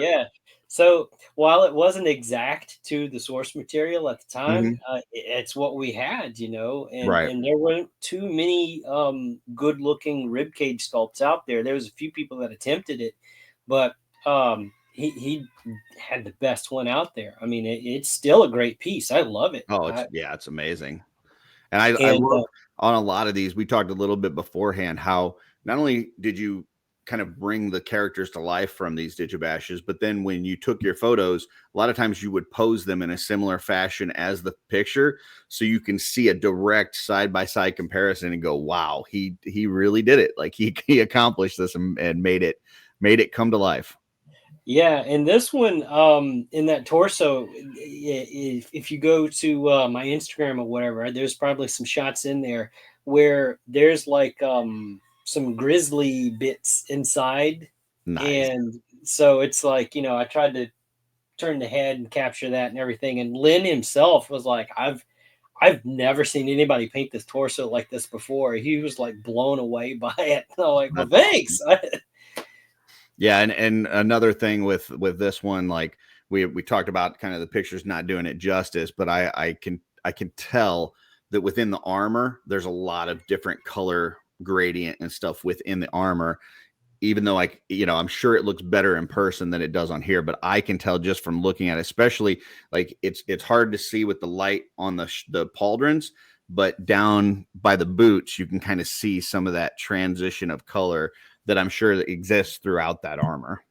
S3: Yeah. So while it wasn't exact to the source material at the time,
S2: Mhm.
S3: it's what we had, and
S2: Right.
S3: there weren't too many good looking ribcage sculpts out there. There was a few people that attempted it, but he had the best one out there. I mean, it's still a great piece. I love it.
S2: Oh, it's amazing. And I
S3: And
S2: love on a lot of these, we talked a little bit beforehand how not only did you kind of bring the characters to life from these digibashes, but then when you took your photos, a lot of times you would pose them in a similar fashion as the picture, so you can see a direct side by side comparison and go, wow, he really did it. Like he accomplished this and made it come to life.
S3: Yeah, and this one, in that torso, if you go to my Instagram or whatever, there's probably some shots in there where there's like some grizzly bits inside,
S2: Nice.
S3: and so it's like, I tried to turn the head and capture that and everything. And Lynn himself was like, I've never seen anybody paint this torso like this before. He was like blown away by it. And I'm like, well,
S2: That's awesome.
S3: thanks.
S2: Yeah, and another thing with this one, like we talked about, kind of the pictures not doing it justice, but I can tell that within the armor there's a lot of different color gradient and stuff within the armor. Even though, like, I'm sure it looks better in person than it does on here, but I can tell just from looking at it, especially like it's hard to see with the light on the pauldrons, but down by the boots you can kind of see some of that transition of color that I'm sure that exists throughout that armor.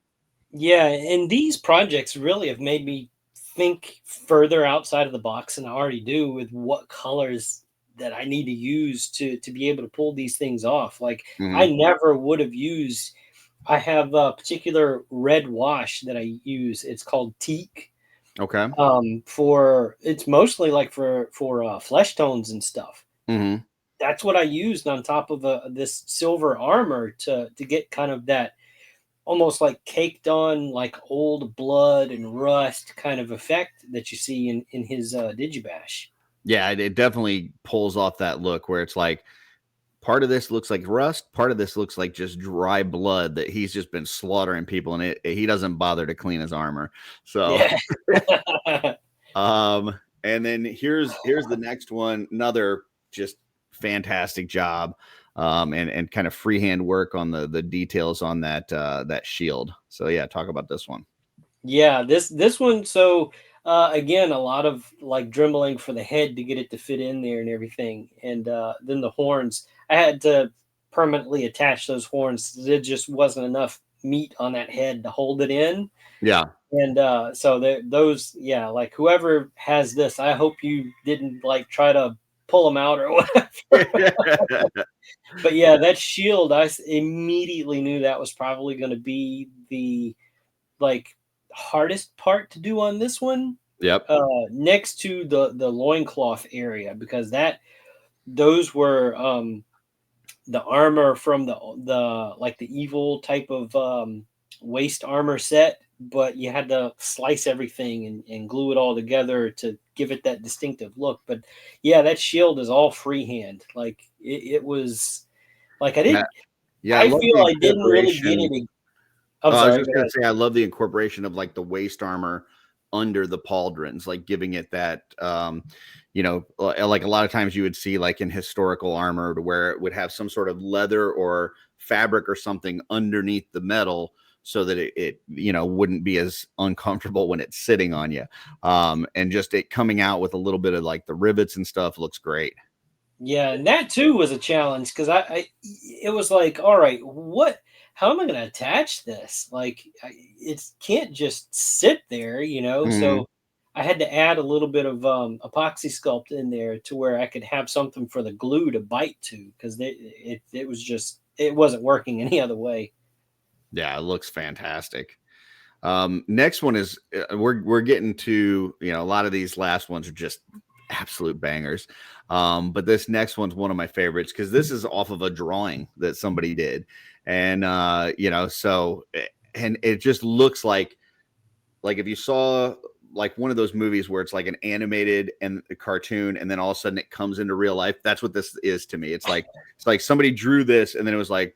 S3: Yeah, and these projects really have made me think further outside of the box than I already do with what colors that I need to use to be able to pull these things off. Like I
S2: Mm-hmm.
S3: never would have used. I have a particular red wash that I use. It's called teak.
S2: Okay.
S3: For it's mostly like for flesh tones and stuff.
S2: Mm-hmm.
S3: That's what I used on top of this silver armor to get kind of that almost like caked on like old blood and rust kind of effect that you see in his digibash.
S2: Yeah, it definitely pulls off that look where it's like part of this looks like rust, part of this looks like just dry blood that he's just been slaughtering people, and he doesn't bother to clean his armor. So
S3: Yeah.
S2: and then here's the next one, another just fantastic job. And kind of freehand work on the details on that shield. So yeah, talk about this one.
S3: Yeah, this one. So again, a lot of like dribbling for the head to get it to fit in there and everything, and then the horns. I had to permanently attach those horns. There just wasn't enough meat on that head to hold it in.
S2: Yeah.
S3: And so those, yeah, like whoever has this, I hope you didn't like try to pull them out or whatever. But yeah, that shield, immediately knew that was probably going to be the like hardest part to do on this one,
S2: Yep.
S3: next to the loincloth area, because those were the armor from the like the evil type of waist armor set, but you had to slice everything and glue it all together to give it that distinctive look. But yeah, that shield is all freehand. Like it was like
S2: Yeah. Yeah, I
S3: I
S2: love
S3: feel
S2: the
S3: I didn't really get
S2: incorporation.
S3: it. I'm
S2: Oh, I was
S3: sorry,
S2: just
S3: go
S2: gonna
S3: ahead.
S2: say I love the incorporation of like the waist armor under the pauldrons, like giving it that like a lot of times you would see like in historical armor to where it would have some sort of leather or fabric or something underneath the metal so that it wouldn't be as uncomfortable when it's sitting on you. And just it coming out with a little bit of like the rivets and stuff looks great.
S3: Yeah, and that too was a challenge because it was like, all right, how am I going to attach this? Like, it can't just sit there,
S2: Mhm.
S3: So I had to add a little bit of epoxy sculpt in there to where I could have something for the glue to bite to, because it was just it wasn't working any other way.
S2: Yeah, it looks fantastic. Next one is we're getting to, a lot of these last ones are just absolute bangers. But this next one's one of my favorites because this is off of a drawing that somebody did. And and it just looks like if you saw like one of those movies where it's like an animated and a cartoon and then all of a sudden it comes into real life. That's what this is to me. It's like somebody drew this and then it was like,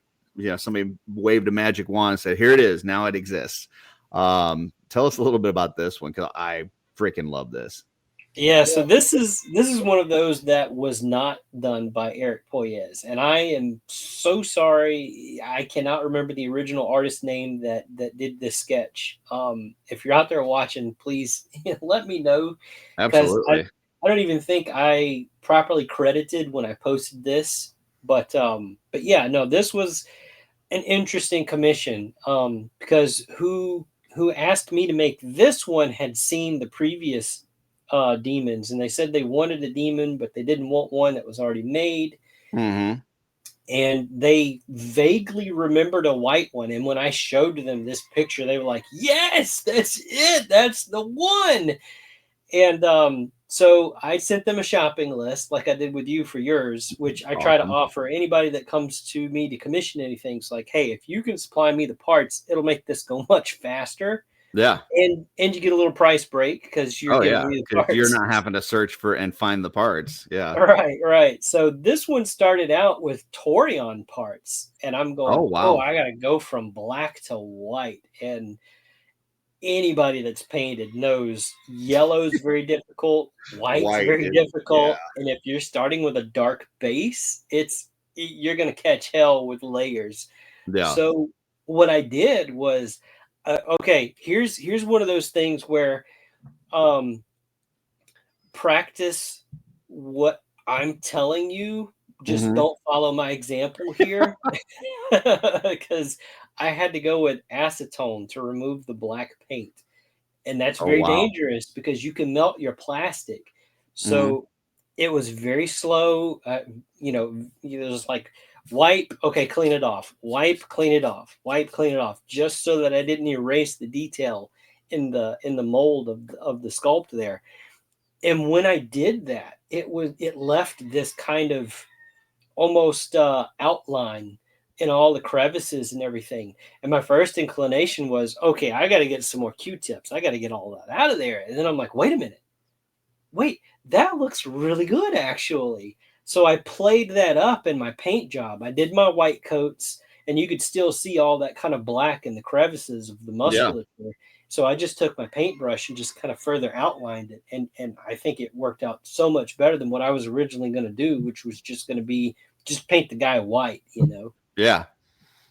S2: somebody waved a magic wand and said, here it is. Now it exists. Tell us a little bit about this one because I freaking love this.
S3: Yeah, so this is one of those that was not done by Eric Borries, and I am so sorry. I cannot remember the original artist name that did this sketch. If you're out there watching, please let me know, because
S2: Absolutely.
S3: I don't even think I properly credited when I posted this. But yeah, no, this was an interesting commission, because who asked me to make this one had seen the previous demons, and they said they wanted a demon but they didn't want one that was already made.
S2: Mm-hmm.
S3: and they vaguely remembered a white one. And when I showed them this picture, they were like, yes, that's it. That's the one. And so I sent them a shopping list like I did with you for yours, which I try to
S2: Awesome.
S3: offer anybody that comes to me to commission anything. It's like, hey, if you can supply me the parts, it'll make this go much faster.
S2: Yeah.
S3: And you get a little price break because you're
S2: Oh
S3: giving
S2: yeah,
S3: me the
S2: because you're
S3: parts.
S2: not having to search for and find the parts. Yeah.
S3: Right. So this one started out with Torion parts, and I'm
S2: Oh
S3: going, oh,
S2: wow.
S3: I gotta go from black to white. And anybody that's painted knows yellow's very difficult, white's
S2: White
S3: very
S2: is yeah.
S3: difficult, and if you're starting with a dark base, you're gonna catch hell with layers.
S2: Yeah.
S3: So what I did was, okay, here's one of those things where um practice what I'm telling you. Just
S2: Mhm.
S3: don't follow my example here because I had to go with acetone to remove the black paint. And that's
S2: Oh
S3: very
S2: wow.
S3: dangerous because you can melt your plastic.
S2: Mhm.
S3: So it was very slow. It was like wipe, okay, clean it off, wipe, clean it off, wipe, clean it off, just so that I didn't erase the detail in the mold of the sculpt there. And when I did that, it left this kind of almost outline in all the crevices and everything. And my first inclination was, okay, I got to get some more Q-tips. I got to get all that out of there. And then I'm like, wait a minute, wait, that looks really good actually. So I played that up in my paint job. I did my white coats, and you could still see all that kind of black in the crevices of the
S2: Yeah.
S3: musculature. So I just took my paintbrush and just kind of further outlined it. And I think it worked out so much better than what I was originally going to do, which was just going to be just paint the guy white.
S2: Yeah.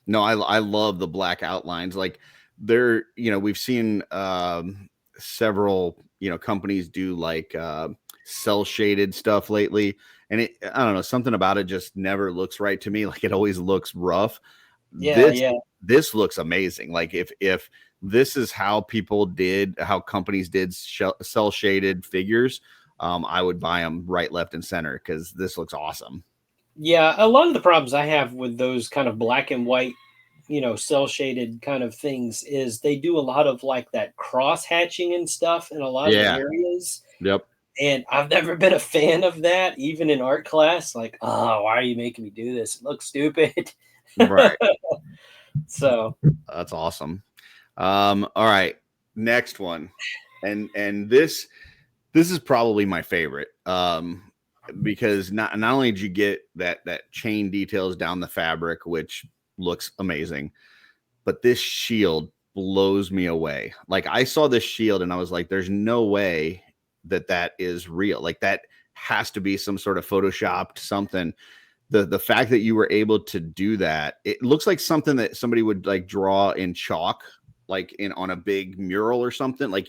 S2: No, I love the black outlines. Like there, we've seen several, companies do like cell shaded stuff lately. And I don't know, something about it just never looks right to me. Like it always looks rough.
S3: Yeah,
S2: This
S3: yeah.
S2: this looks amazing. Like if this is how companies did cell shaded figures, I would buy them right, left, and center because this looks awesome.
S3: Yeah, a lot of the problems I have with those kind of black and white, cell shaded kind of things is they do a lot of like that cross hatching and stuff in a lot of the
S2: Yeah.
S3: areas.
S2: Yep.
S3: And I've never been a fan of that, even in art class. Like, oh, why are you making me do this? It looks stupid.
S2: Right.
S3: So,
S2: That's awesome. All right, next one, and this is probably my favorite. Because not only did you get that chain details down the fabric, which looks amazing, but this shield blows me away. Like I saw this shield and I was like, "There's no way that is real. Like that has to be some sort of photoshopped something." The fact that you were able to do that, it looks like something that somebody would like draw in chalk, like in on a big mural or something. Like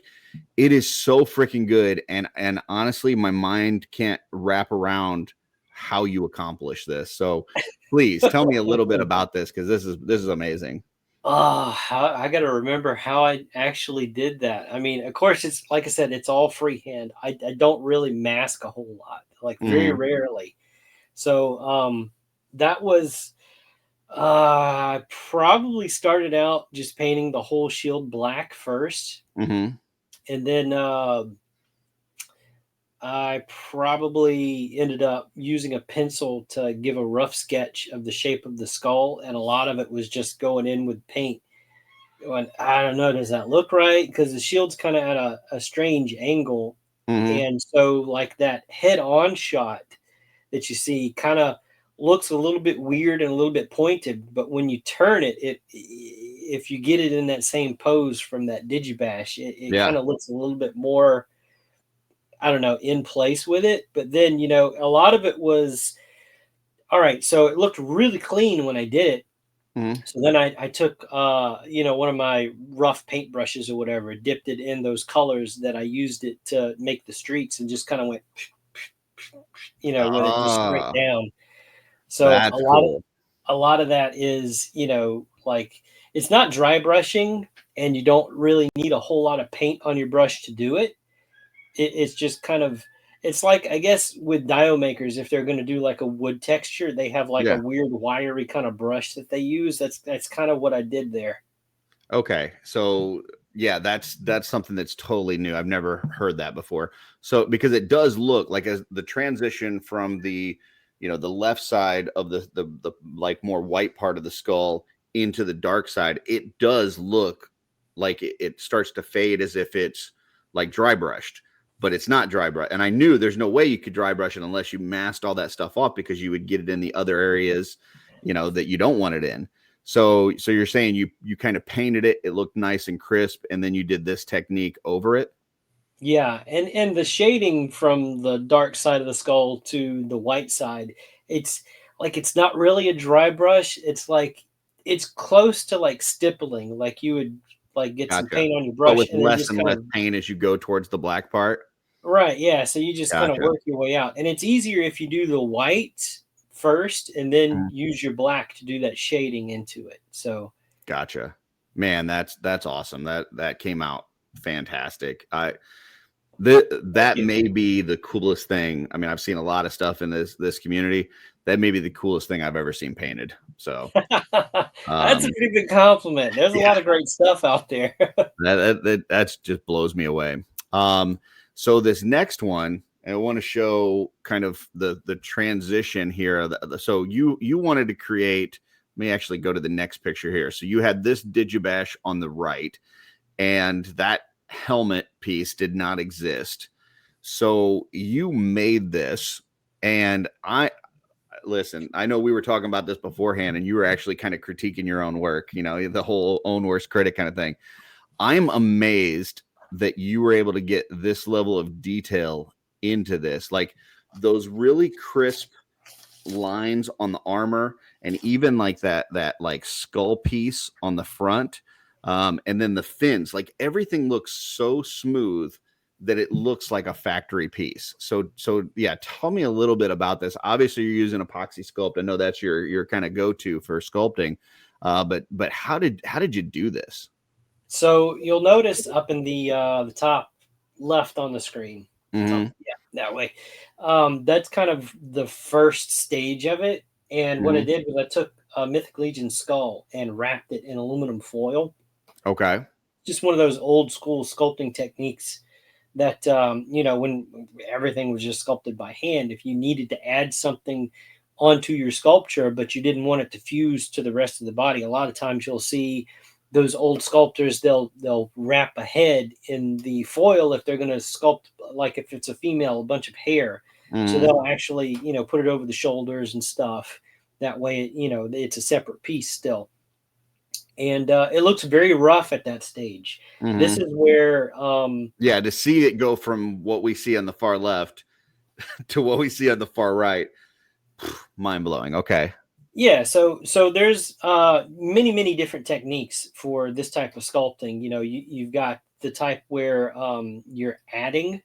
S2: it is so freaking good. And honestly, my mind can't wrap around how you accomplish this. So please tell me a little bit about this because this is amazing.
S3: I got to remember how I actually did that. I mean, of course, it's like I said, it's all freehand. I don't really mask a whole lot, like very
S2: Mm-hmm.
S3: rarely. So that was I probably started out just painting the whole shield black first,
S2: Mm-hmm.
S3: and then I probably ended up using a pencil to give a rough sketch of the shape of the skull, and a lot of it was just going in with paint. Going, I don't know, does that look right? Because the shield's kind of at a strange angle,
S2: Mm-hmm.
S3: and so like that head-on shot that you see kind of looks a little bit weird and a little bit pointed, but when you turn it, if you get it in that same pose from that digibash, it
S2: Yeah.
S3: kind of looks a little bit more, I don't know, in place with it. But then, a lot of it was all right. So it looked really clean when I did it.
S2: Mm-hmm.
S3: So then I took, one of my rough paint brushes or whatever, dipped it in those colors that I used it to make the streaks, and just kind of went, with it just straight
S2: Ah,
S3: down. So
S2: that's cool.
S3: a lot of that is, like it's not dry brushing, and you don't really need a whole lot of paint on your brush to do it. It's just kind of It's like, I guess with dial makers, if they're going to do like a wood texture, they have like a
S2: Yeah.
S3: weird wiry kind of brush that they use. That's kind of what I did there.
S2: Okay. So yeah, that's something that's totally new. I've never heard that before. So because it does look like as the transition from the the left side of the like more white part of the skull into the dark side, it does look like it starts to fade as if it's like dry brushed, but it's not dry brush. And I knew there's no way you could dry brush it unless you masked all that stuff off, because you would get it in the other areas, that you don't want it in. So you're saying you kind of painted it, it looked nice and crisp, and then you did this technique over it?
S3: Yeah, and the shading from the dark side of the skull to the white side, it's like it's not really a dry brush. It's like it's close to like stippling, like you would like get some
S2: Gotcha.
S3: paint on your
S2: But
S3: brush
S2: with
S3: and then
S2: less
S3: just
S2: and
S3: kind
S2: less
S3: of
S2: paint as you go towards the black part?
S3: right, yeah. So you just kind of
S2: Gotcha.
S3: work your way out. And it's easier if you do the white first and then
S2: Mhm.
S3: use your black to do that shading into it. So
S2: Gotcha. Man, that's awesome. That came out fantastic.
S3: thank
S2: That
S3: you.
S2: may be the coolest thing. I mean, I've seen a lot of stuff in this community. That may be the coolest thing I've ever seen painted. So,
S3: That's a
S2: um,
S3: pretty big compliment. There's a
S2: yeah,
S3: lot of great stuff out there.
S2: that's just blows me away. So this next one, I want to show kind of the transition here. So you wanted to create. Let me actually go to the next picture here. So you had this digibash on the right, and that helmet piece did not exist. So you made this, and I listen. I know we were talking about this beforehand, and you were actually kind of critiquing your own work. The whole own worst critic kind of thing. I'm amazed that you were able to get this level of detail into this, like those really crisp lines on the armor, and even like that like skull piece on the front, and then the fins, like everything looks so smooth that it looks like a factory piece. So yeah, tell me a little bit about this. Obviously you're using epoxy sculpt. I know that's your kind of go-to for sculpting, but how did you do this?
S3: So you'll notice up in the top left on the screen.
S2: Mm-hmm.
S3: Yeah, that way. That's kind of the first stage of it. And what I
S2: Mm-hmm.
S3: did was I took a Mythic Legion skull and wrapped it in aluminum foil.
S2: Okay.
S3: Just one of those old school sculpting techniques that when everything was just sculpted by hand, if you needed to add something onto your sculpture but you didn't want it to fuse to the rest of the body, a lot of times you'll see those old sculptors, they'll wrap a head in the foil if they're going to sculpt, like if it's a female, a bunch of hair. So
S2: Mm-hmm.
S3: they'll actually put it over the shoulders and stuff. That way it's a separate piece still, and it looks very rough at that stage. This
S2: Mm-hmm.
S3: is where
S2: Yeah, to see it go from what we see on the far left to what we see on the far right, mind blowing. Okay.
S3: yeah, so there's many different techniques for this type of sculpting. You've got the type where you're adding.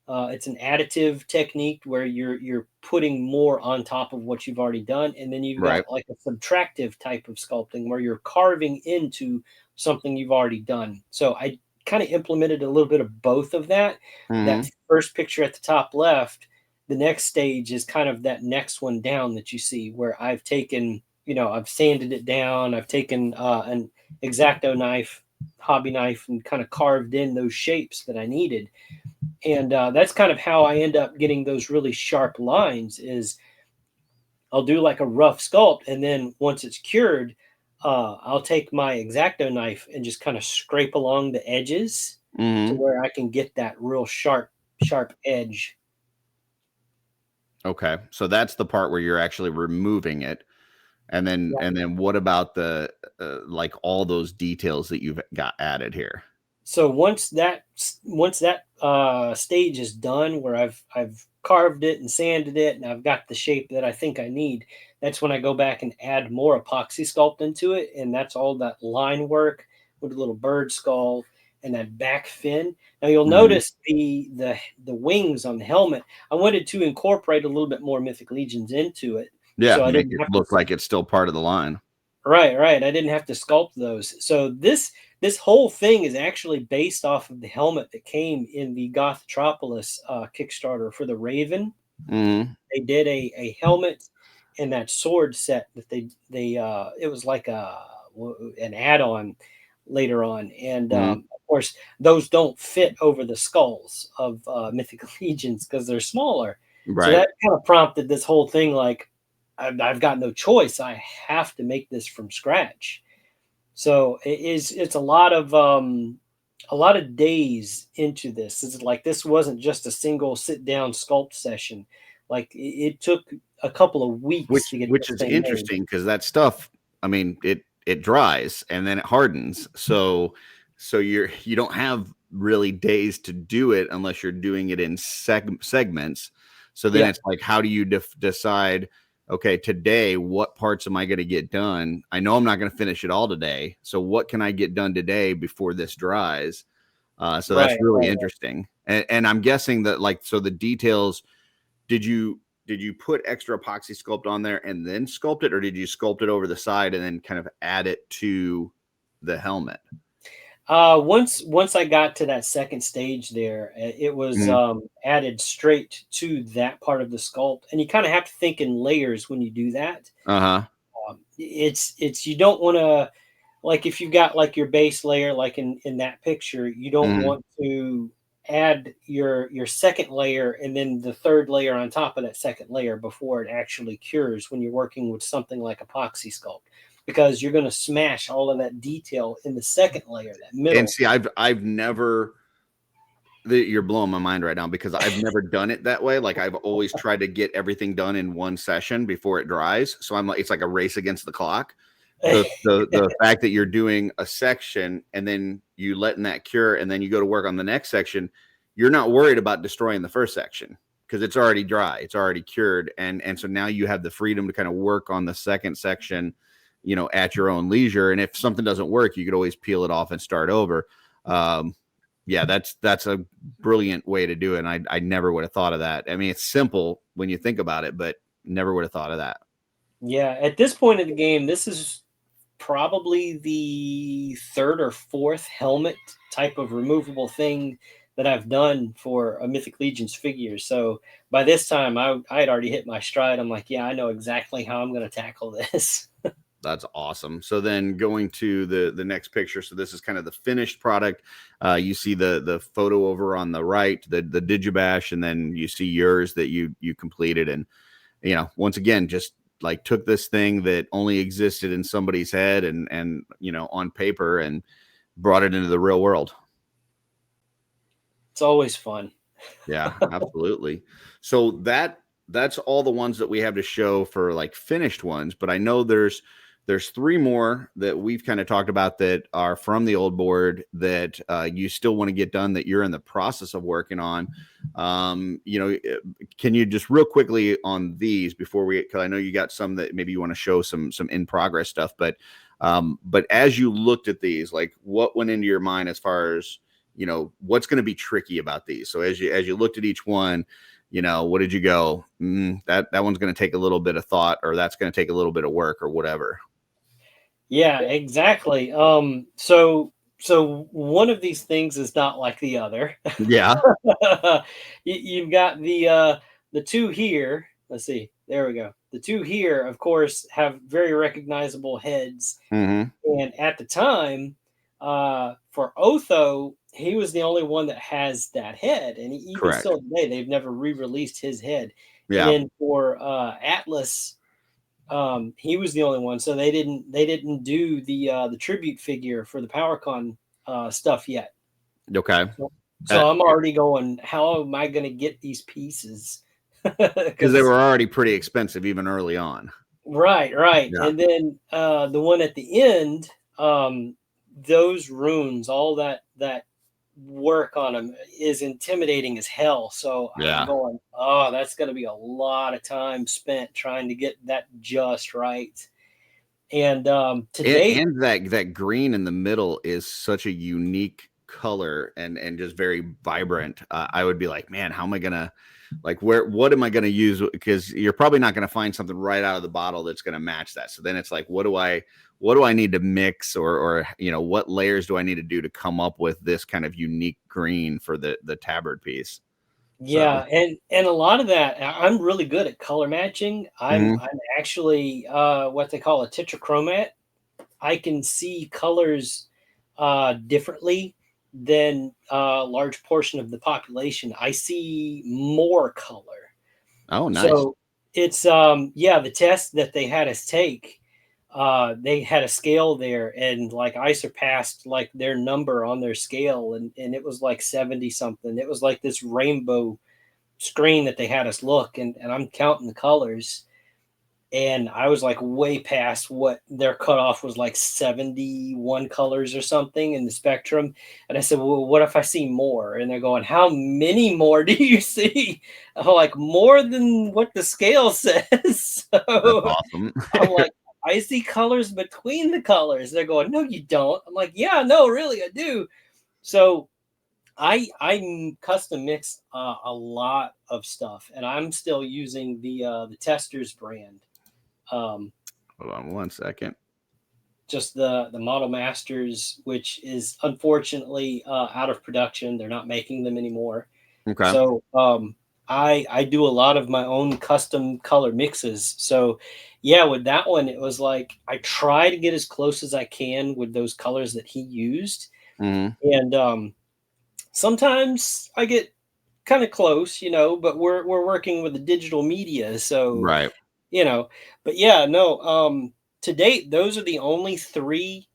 S3: It's an additive technique where you're putting more on top of what you've already done, and then you've
S2: Right.
S3: got like a subtractive type of sculpting where you're carving into something you've already done. So I kind of implemented a little bit of both of that. That
S2: Mm-hmm.
S3: first picture at the top left, the next stage is kind of that next one down that you see, where I've taken, I've sanded it down. I've taken an X-Acto knife, hobby knife, and kind of carved in those shapes that I needed. And that's kind of how I end up getting those really sharp lines. Is I'll do like a rough sculpt, and then once it's cured, I'll take my X-Acto knife and just kind of scrape along the edges to
S2: Mm-hmm.
S3: where I can get that real sharp edge.
S2: Okay. So that's the part where you're actually removing it. And then what about the like all those details that you've got added here?
S3: So once that stage is done, where I've carved it and sanded it, and I've got the shape that I think I need, that's when I go back and add more epoxy sculpt into it, and that's all that line work with a little bird skull and that back fin. Now you'll
S2: Mhm.
S3: notice the wings on the helmet. I wanted to incorporate a little bit more Mythic Legions into it,
S2: Yeah,
S3: so I
S2: make
S3: didn't
S2: it
S3: have to.
S2: look like it's still part of the line.
S3: Right, right. I didn't have to sculpt those. So this whole thing is actually based off of the helmet that came in the Gothtropolis Kickstarter for the Raven.
S2: Mm-hmm.
S3: They did a helmet and that sword set that they it was like an add-on later on, and
S2: Mm-hmm.
S3: of course those don't fit over the skulls of Mythic Legions because they're smaller. So
S2: Right.
S3: that kind of prompted this whole thing. Like, I've got no choice. I have to make this from scratch. So it's a lot of days into this. It's like this wasn't just a single sit down sculpt session. Like it took a couple of weeks to get
S2: Which
S3: this
S2: is
S3: thing made.
S2: interesting because that stuff, I mean, it dries and then it hardens. So you don't have really days to do it unless you're doing it in segments. So then
S3: Yeah,
S2: it's like, how do you decide? Okay, today, what parts am I going to get done? I know I'm not going to finish it all today. So what can I get done today before this dries? So that's
S3: right,
S2: really
S3: right.
S2: interesting. And I'm guessing that, like, so the details, did you put extra epoxy sculpt on there and then sculpt it, or did you sculpt it over the side and then kind of add it to the helmet?
S3: Once I got to that second stage there, it was
S2: Mm.
S3: added straight to that part of the sculpt, and you kind of have to think in layers when you do that.
S2: Uh-huh.
S3: It's you don't want to, like, if you've got like your base layer like in that picture, you don't
S2: Mhm.
S3: want to add your second layer and then the third layer on top of that second layer before it actually cures when you're working with something like epoxy sculpt, because you're going to smash all of that detail in the second layer, that
S2: And
S3: middle.
S2: see, I've never you're blowing my mind right now because I've never done it that way. Like I've always tried to get everything done in one session before it dries. So I'm like, it's like a race against the clock. So the fact that you're doing a section and then you letting that cure and then you go to work on the next section, you're not worried about destroying the first section because it's already dry, it's already cured, and so now you have the freedom to kind of work on the second section, at your own leisure. And if something doesn't work, you could always peel it off and start over. Um, yeah, that's a brilliant way to do it. And I never would have thought of that. I mean, it's simple when you think about it, but never would have thought of that.
S3: Yeah, at this point of the game, this is probably the third or fourth helmet type of removable thing that I've done for a Mythic Legions figure. So by this time, I had already hit my stride. I'm like, yeah, I know exactly how I'm going to tackle this.
S2: That's awesome. So then going to the next picture. So this is kind of the finished product. You see the photo over on the right, the digibash, and then you see yours that you completed. And once again, just like took this thing that only existed in somebody's head and on paper and brought it into the real world.
S3: It's always fun.
S2: Yeah, absolutely. So that's all the ones that we have to show for like finished ones, but I know there's three more that we've kind of talked about that are from the old board that you still want to get done, that you're in the process of working on. Can you just real quickly on these before because I know you got some that maybe you want to show some in progress stuff, but as you looked at these, like what went into your mind as far as what's going to be tricky about these? So as you looked at each one, what did you go, that one's going to take a little bit of thought, or that's going to take a little bit of work, or whatever?
S3: Yeah, exactly. So one of these things is not like the other.
S2: Yeah.
S3: You've got the two here. Let's see. There we go. The two here, of course, have very recognizable heads.
S2: Mm-hmm.
S3: And at the time, for Otho, he was the only one that has that head, and even
S2: Correct.
S3: still today, they've never re-released his head. And
S2: Yeah.
S3: then for Atlas, he was the only one, so they didn't do the tribute figure for the PowerCon stuff yet.
S2: Okay.
S3: So I'm already going, how am I going to get these pieces?
S2: Because they were already pretty expensive even early on.
S3: Right.
S2: Yeah.
S3: And then the one at the end, those runes, all that work on them is intimidating as hell. So
S2: Yeah.
S3: I'm going, oh, that's going to be a lot of time spent trying to get that just right. And today,
S2: and that green in the middle is such a unique color and just very vibrant. I would be like, man, how am I gonna, like, what am I gonna use? Because you're probably not gonna find something right out of the bottle that's gonna match that. So then it's like, what what do I need to mix, or what layers do I need to do to come up with this kind of unique green for the tabard piece?
S3: Yeah,
S2: So,
S3: and a lot of that, I'm really good at color matching.
S2: mhm.
S3: I'm actually what they call a tetrachromat. I can see colors differently than a large portion of the population. I see more color.
S2: Oh, nice.
S3: So it's yeah, the test that they had us take, they had a scale there, and like I surpassed like their number on their scale, and it was like 70 something. It was like this rainbow screen that they had us look, and I'm counting the colors, and I was like way past what their cutoff was, like 71 colors or something in the spectrum. And I said, well, what if I see more? And they're going, how many more do you see? I'm like, more than what the scale says.
S2: That's
S3: So
S2: awesome.
S3: I'm like, I see colors between the colors. They're going, no, you don't. I'm like, yeah, no, really, I do. So I custom mix a lot of stuff, and I'm still using the Testers brand. Um,
S2: Hold on one second.
S3: just the Model Masters, which is unfortunately out of production. They're not making them anymore.
S2: Okay.
S3: So I do a lot of my own custom color mixes. So yeah, with that one, it was like I try to get as close as I can with those colors that he used,
S2: Hmm.
S3: and sometimes I get kind of close, but we're working with the digital media, so
S2: Right.
S3: you know, but yeah, no, to date, those are the only three.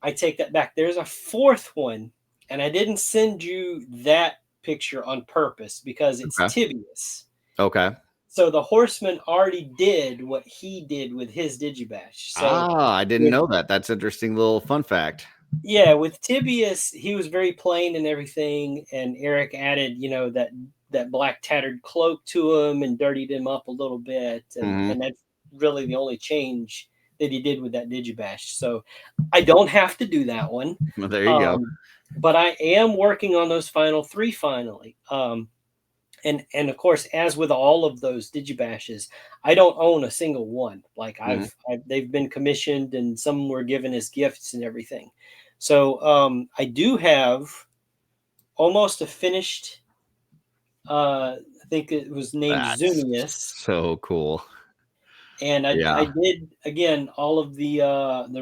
S3: I take that back. There's a fourth one, and I didn't send you that picture on purpose because it's
S2: Okay.
S3: Tibius.
S2: Okay.
S3: So the horseman already did what he did with his digibash. So
S2: I didn't
S3: with
S2: know that. That's interesting little fun fact.
S3: yeah, with Tibius, he was very plain and everything, and Eric added, that black tattered cloak to him and dirtied him up a little bit, and
S2: Hmm.
S3: and that's really the only change that he did with that digibash. So I don't have to do that one,
S2: Well, there you go.
S3: um, but I am working on those final three finally. And of course, as with all of those digibashes, I don't own a single one. Like
S2: Hmm.
S3: they've been commissioned, and some were given as gifts and everything. So I do have almost a finished. I think it was named
S2: That's
S3: Zunius,
S2: so cool.
S3: and I
S2: Yeah.
S3: did again all of the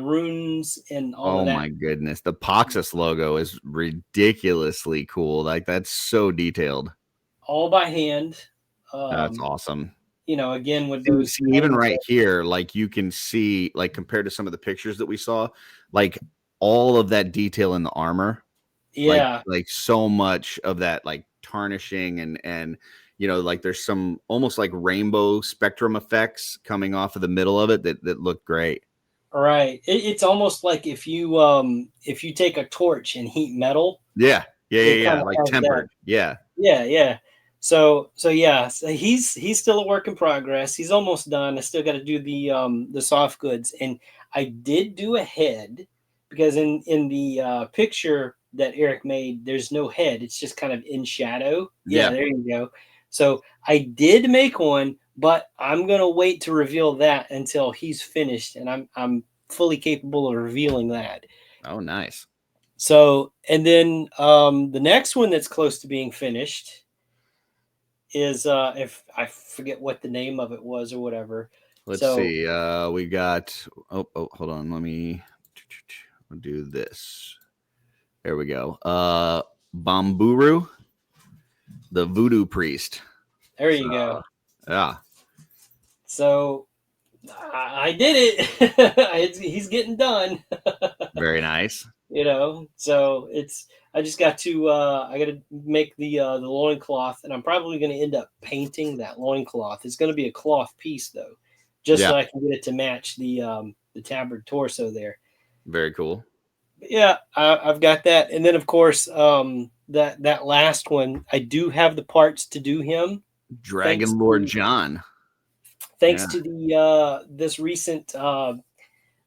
S3: runes and all of
S2: Oh
S3: that
S2: my goodness. The Poxus logo is ridiculously cool. Like, that's so detailed.
S3: all by hand.
S2: That's
S3: Um,
S2: awesome.
S3: again with
S2: See,
S3: those
S2: see, even
S3: times.
S2: right here, like you can see, like compared to some of the pictures that we saw, like all of that detail in the armor, like
S3: Yeah,
S2: like so much of that like tarnishing, and like there's some almost like rainbow spectrum effects coming off of the middle of it that look great.
S3: right. It's almost like if you take a torch and heat metal,
S2: Yeah, yeah,
S3: it
S2: yeah,
S3: kind
S2: yeah.
S3: of
S2: Like
S3: has that.
S2: tempered. Yeah.
S3: Yeah, yeah. So yeah, so he's still a work in progress. He's almost done. I still got to do the soft goods, and I did do a head because in the picture that Eric made, there's no head. It's just kind of in shadow. Yeah,
S2: Yeah.
S3: there you go. So I did make one, but I'm gonna wait to reveal that until he's finished, and I'm fully capable of revealing that.
S2: Oh, nice.
S3: So, and then the next one that's close to being finished is if I forget what the name of it was or whatever.
S2: Let's
S3: So
S2: see. We got. Oh, hold on. Let me do this. There we go. Bamburu, the voodoo priest.
S3: there
S2: So,
S3: you go.
S2: yeah,
S3: So I did it. He's getting done.
S2: very nice.
S3: So it's I just got to I got to make the loincloth, and I'm probably going to end up painting that loincloth. It's going to be a cloth piece though, just
S2: Yeah,
S3: so I can get it to match the tabard torso there.
S2: very cool.
S3: But yeah, I've got that, and then of course that last one, I do have the parts to do him. Thanks
S2: Dragon Lord
S3: to
S2: John.
S3: thanks
S2: Yeah,
S3: to the this recent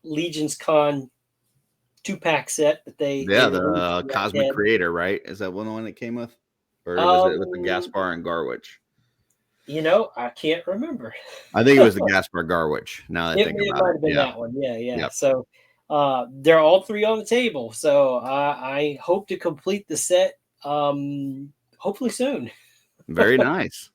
S3: Legion's Con 2-pack set that they
S2: yeah.
S3: released
S2: The
S3: for that
S2: Cosmic
S3: head.
S2: Creator, right? Is that one the one that came with, or was it with the
S3: Um,
S2: Gaspar and Garwich?
S3: I can't remember.
S2: I think it was the Gaspar Garwich. Now that I think
S3: It
S2: about
S3: might
S2: it.
S3: have been
S2: Yeah.
S3: that one. Yeah, yeah.
S2: Yep.
S3: So they're all three on the table. So I hope to complete the set hopefully soon.
S2: Very nice.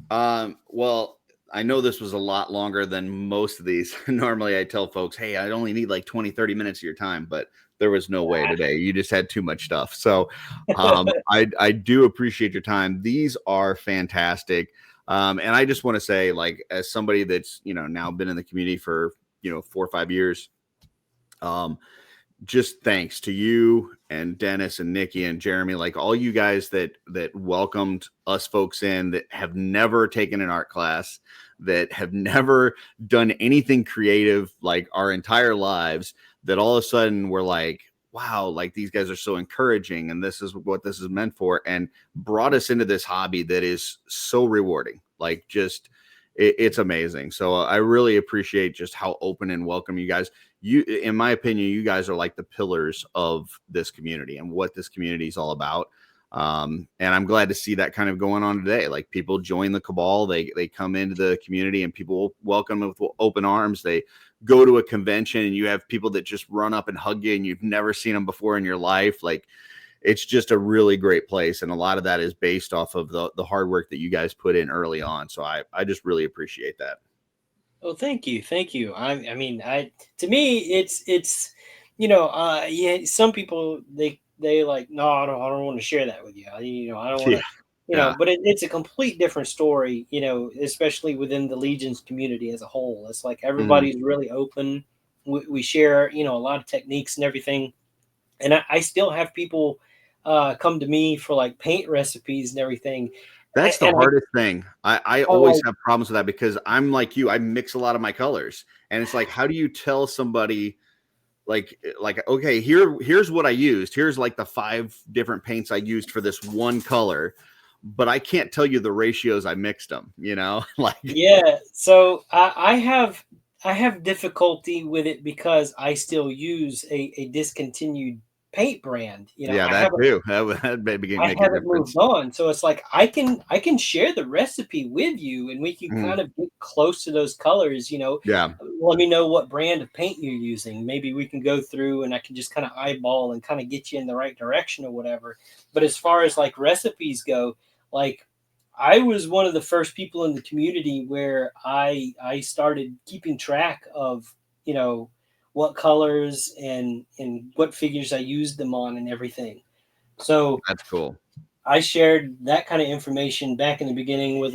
S2: Well, I know this was a lot longer than most of these. Normally I tell folks, hey, I only need like 20, 30 minutes of your time, but there was no way today. You just had too much stuff. So I do appreciate your time. These are fantastic. And I just want to say, like, as somebody that's, now been in the community for, 4 or 5 years, just thanks to you and Dennis and Nikki and Jeremy, like all you guys that welcomed us folks in, that have never taken an art class, that have never done anything creative like our entire lives, that all of a sudden we're like, wow, like these guys are so encouraging and this is what this is meant for, and brought us into this hobby that is so rewarding. Like, just it's amazing. So I really appreciate just how open and welcome you guys. In my opinion, you guys are like the pillars of this community and what this community is all about. And I'm glad to see that kind of going on today. Like, people join the cabal, they come into the community and people welcome them with open arms. They go to a convention and you have people that just run up and hug you and you've never seen them before in your life. Like, it's just a really great place. And a lot of that is based off of the hard work that you guys put in early on. So I just really appreciate that.
S3: Oh, thank you, thank you. I mean, to me, it's yeah. Some people they like, no, I don't want to share that with you. I don't want
S2: Yeah.
S3: to,
S2: Yeah.
S3: but it's a complete different story. Especially within the Legions community as a whole. It's like
S2: Mhm.
S3: everybody's really open. We share, a lot of techniques and everything, and I still have people come to me for like paint recipes and everything,
S2: That's the
S3: and
S2: hardest thing. I
S3: I
S2: always have problems with that because I'm like you. I mix a lot of my colors, and it's like, how do you tell somebody like okay, here's what I used. Here's like the 5 different paints I used for this one color, but I can't tell you the ratios I mixed them. Like,
S3: Yeah, so I have difficulty with it because I still use a discontinued paint brand.
S2: yeah, that too. That maybe
S3: I
S2: make a
S3: haven't moved
S2: difference.
S3: on. So it's like I can share the recipe with you and we can
S2: Mhm.
S3: kind of get close to those colors.
S2: Yeah,
S3: Let me know what brand of paint you're using. Maybe we can go through and I can just kind of eyeball and kind of get you in the right direction or whatever. But as far as like recipes go, like I was one of the first people in the community where I started keeping track of, you know, what colors and what figures I used them on and everything. So
S2: that's cool.
S3: I shared that kind of information back in the beginning with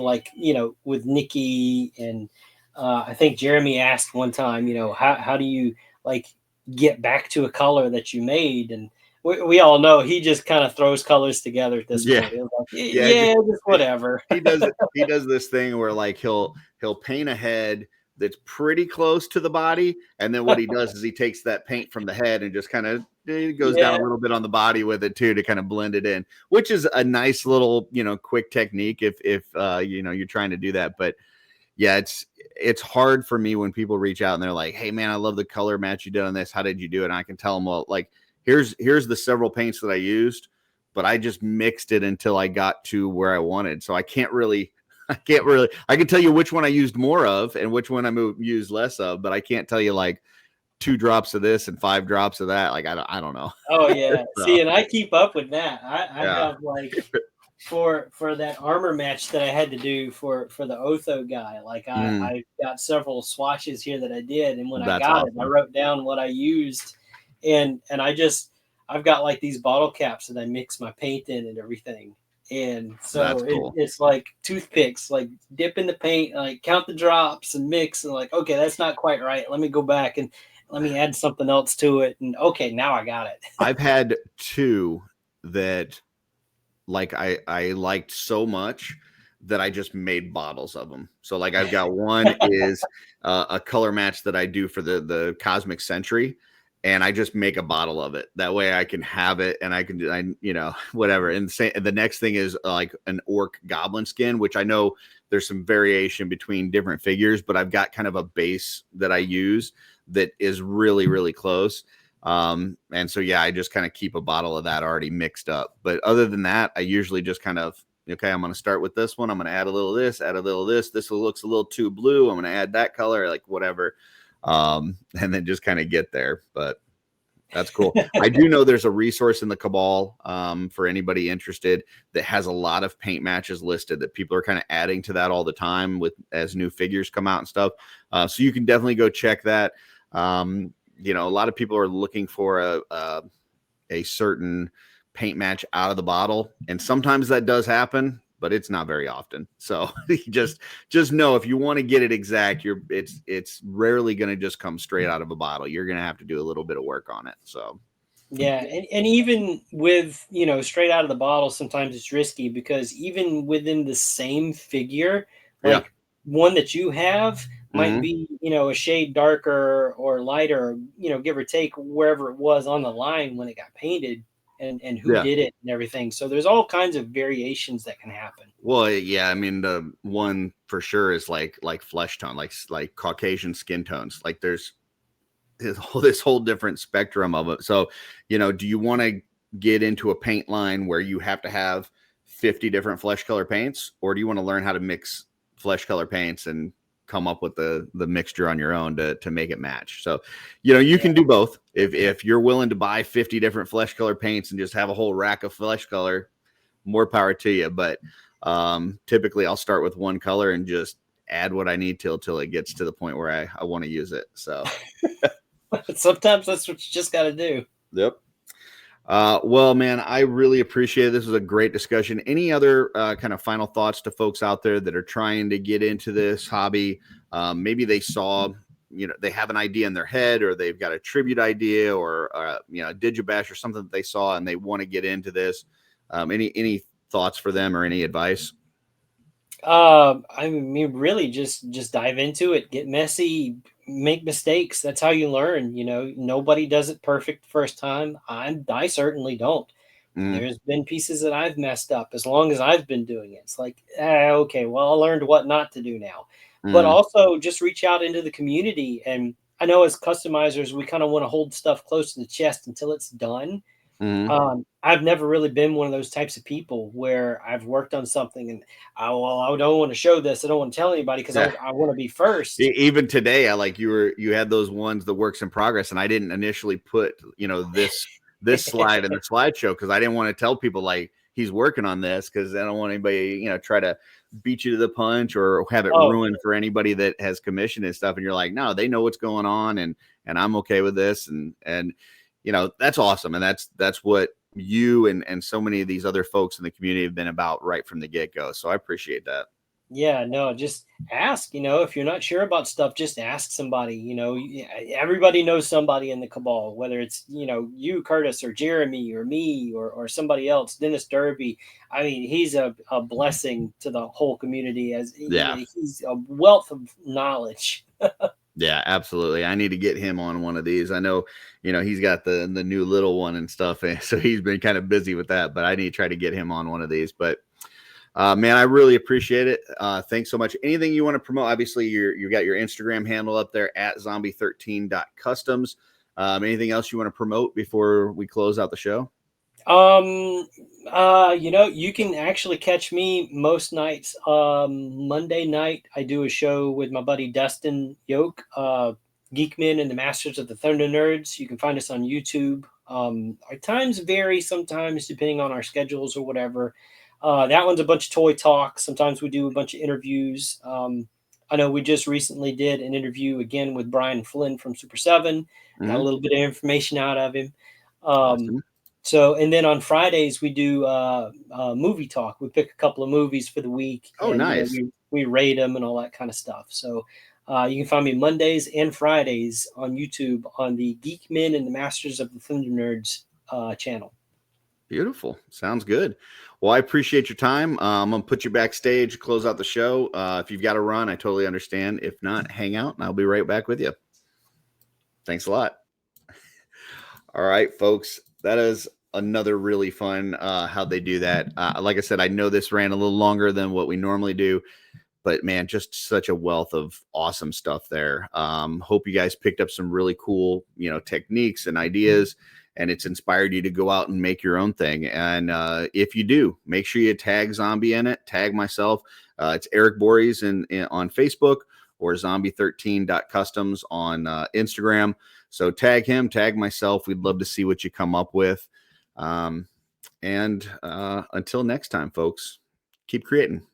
S3: with Nikki and I think Jeremy asked one time, how do you like get back to a color that you made? And we all know he just kind of throws colors together at this
S2: Yeah,
S3: point. It was like,
S2: yeah.
S3: yeah, just whatever.
S2: He does this thing where like he'll paint a head that's pretty close to the body, and then what he does is he takes that paint from the head and just kind of goes down
S3: Yeah.
S2: a little bit on the body with it too to kind of blend it in, which is a nice little quick technique if you're trying to do that. But yeah, it's hard for me when people reach out and they're like, hey man, I love the color match you did on this, how did you do it? And I can tell them, well, like, here's the several paints that I used, but I just mixed it until I got to where I wanted. So I can tell you which one I used more of and which one I used less of, but I can't tell you like 2 drops of this and 5 drops of that. Like, I don't know.
S3: Oh yeah.
S2: So
S3: See, and I keep up with that. I
S2: yeah.
S3: have like for that armor match that I had to do for the Otho guy, like
S2: Mm,
S3: I got several swatches here that I did, and when I
S2: that's
S3: got it, I
S2: awesome.
S3: wrote down what I used, and I've got like these bottle caps that I mix my paint in and everything, and
S2: That's
S3: so
S2: cool.
S3: it's like toothpicks, like dip in the paint, like count the drops and mix, and like okay, that's not quite right. Let me go back and let me add something else to it, and okay, now I got it.
S2: I've had 2 that like I liked so much that I just made bottles of them. So like I've got one is a color match that I do for the Cosmic Century, and I just make a bottle of it. That way I can have it and I can do whatever. And the next thing is like an orc goblin skin, which I know there's some variation between different figures, but I've got kind of a base that I use that is really really close. And so yeah, I just kind of keep a bottle of that already mixed up. But other than that, I usually just kind of okay, I'm going to start with this one. I'm going to add a little of this, add a little of this. This looks a little too blue. I'm going to add that color, like whatever. And then just kind of get there. But that's cool. I do know there's a resource in the Cabal for anybody interested that has a lot of paint matches listed that people are kind of adding to that all the time with as new figures come out and stuff. So you can definitely go check that. You know, a lot of people are looking for a certain paint match out of the bottle, and sometimes that does happen, but it's not very often. So just know if you want to get it exact, it's rarely going to just come straight out of a bottle. You're going to have to do a little bit of work on it. So
S3: yeah, and even with, you know, straight out of the bottle, sometimes it's risky because even within the same figure, like one that you have might be, you know, a shade darker or lighter, you know, give or take wherever it was on the line when it got painted. And who did it and everything. So there's all kinds of variations that can happen.
S2: Well, yeah, I mean, the one for sure is like flesh tone, like Caucasian skin tones. Like there's this whole different spectrum of it. So, you know, do you want to get into a paint line where you have to have 50 different flesh color paints, or do you want to learn how to mix flesh color paints and come up with the mixture on your own to make it match? So, you know, you can do both. If you're willing to buy 50 different flesh color paints and just have a whole rack of flesh color, more power to you. But typically I'll start with one color and just add what I need till it gets to the point where I want to use it. So
S3: sometimes that's what you just got to do.
S2: Yep. Well, man, I really appreciate it. This was a great discussion. Any other kind of final thoughts to folks out there that are trying to get into this hobby? Maybe they saw, you know, they have an idea in their head, or they've got a tribute idea, or you know, a digibash or something that they saw and they want to get into this. Any thoughts for them or any advice?
S3: I mean, really just dive into it, get messy, make mistakes. That's how you learn. You know, nobody does it perfect first time. I certainly don't. There's been pieces that I've messed up as long as I've been doing it. It's like, okay, well, I learned what not to do now. But also just reach out into the community. And I know as customizers, we kind of want to hold stuff close to the chest until it's done. I've never really been one of those types of people where I've worked on something and I don't want to show this. I don't want to tell anybody because I want to be first.
S2: Even today, I like you had those ones, the works in progress, and I didn't initially put, you know, this slide in the slideshow because I didn't want to tell people like he's working on this, because I don't want anybody, you know, try to beat you to the punch or have it ruined for anybody that has commissioned and stuff. And you're like, no, they know what's going on, and I'm okay with this, and you know, that's awesome. And that's what you and so many of these other folks in the community have been about right from the get-go. So I appreciate that.
S3: Yeah, no, just ask. You know, if you're not sure about stuff, just ask somebody. You know, everybody knows somebody in the Cabal, whether it's, you know, you, Curtis, or Jeremy, or me, or somebody else, Dennis Derby. I mean, he's a blessing to the whole community, as you know, he's a wealth of knowledge.
S2: Yeah, absolutely. I need to get him on one of these. I know, you know, he's got the new little one and stuff, and so he's been kind of busy with that, but I need to try to get him on one of these. But man, I really appreciate it. Thanks so much. Anything you want to promote? Obviously, you got your Instagram handle up there at zombie13.customs. Anything else you want to promote before we close out the show?
S3: You know, you can actually catch me most nights. Monday night, I do a show with my buddy Dustin Yoke, Geekmen and the Masters of the Thunder Nerds. You can find us on YouTube. Our times vary sometimes depending on our schedules or whatever. That one's a bunch of toy talk. Sometimes we do a bunch of interviews. I know we just recently did an interview again with Brian Flynn from Super 7. Got a little bit of information out of him.
S2: Awesome.
S3: So, and then on Fridays we do movie talk. We pick a couple of movies for the week.
S2: Oh,
S3: and,
S2: nice.
S3: You know, we rate them and all that kind of stuff. So you can find me Mondays and Fridays on YouTube on the Geekmen and the Masters of the Thunder Nerds channel.
S2: Beautiful. Sounds good. Well, I appreciate your time. I'm going to put you backstage, close out the show. If you've got to run, I totally understand. If not, hang out and I'll be right back with you. Thanks a lot. All right, folks. That is another really fun how they do that. Like I said, I know this ran a little longer than what we normally do, but man, just such a wealth of awesome stuff there. Hope you guys picked up some really cool, you know, techniques and ideas. and it's inspired you to go out and make your own thing. And if you do, make sure you tag Zombie in it, tag myself. It's Eric Borries on Facebook, or zombie13.customs on Instagram. So tag him, tag myself. We'd love to see what you come up with. And until next time, folks, keep creating.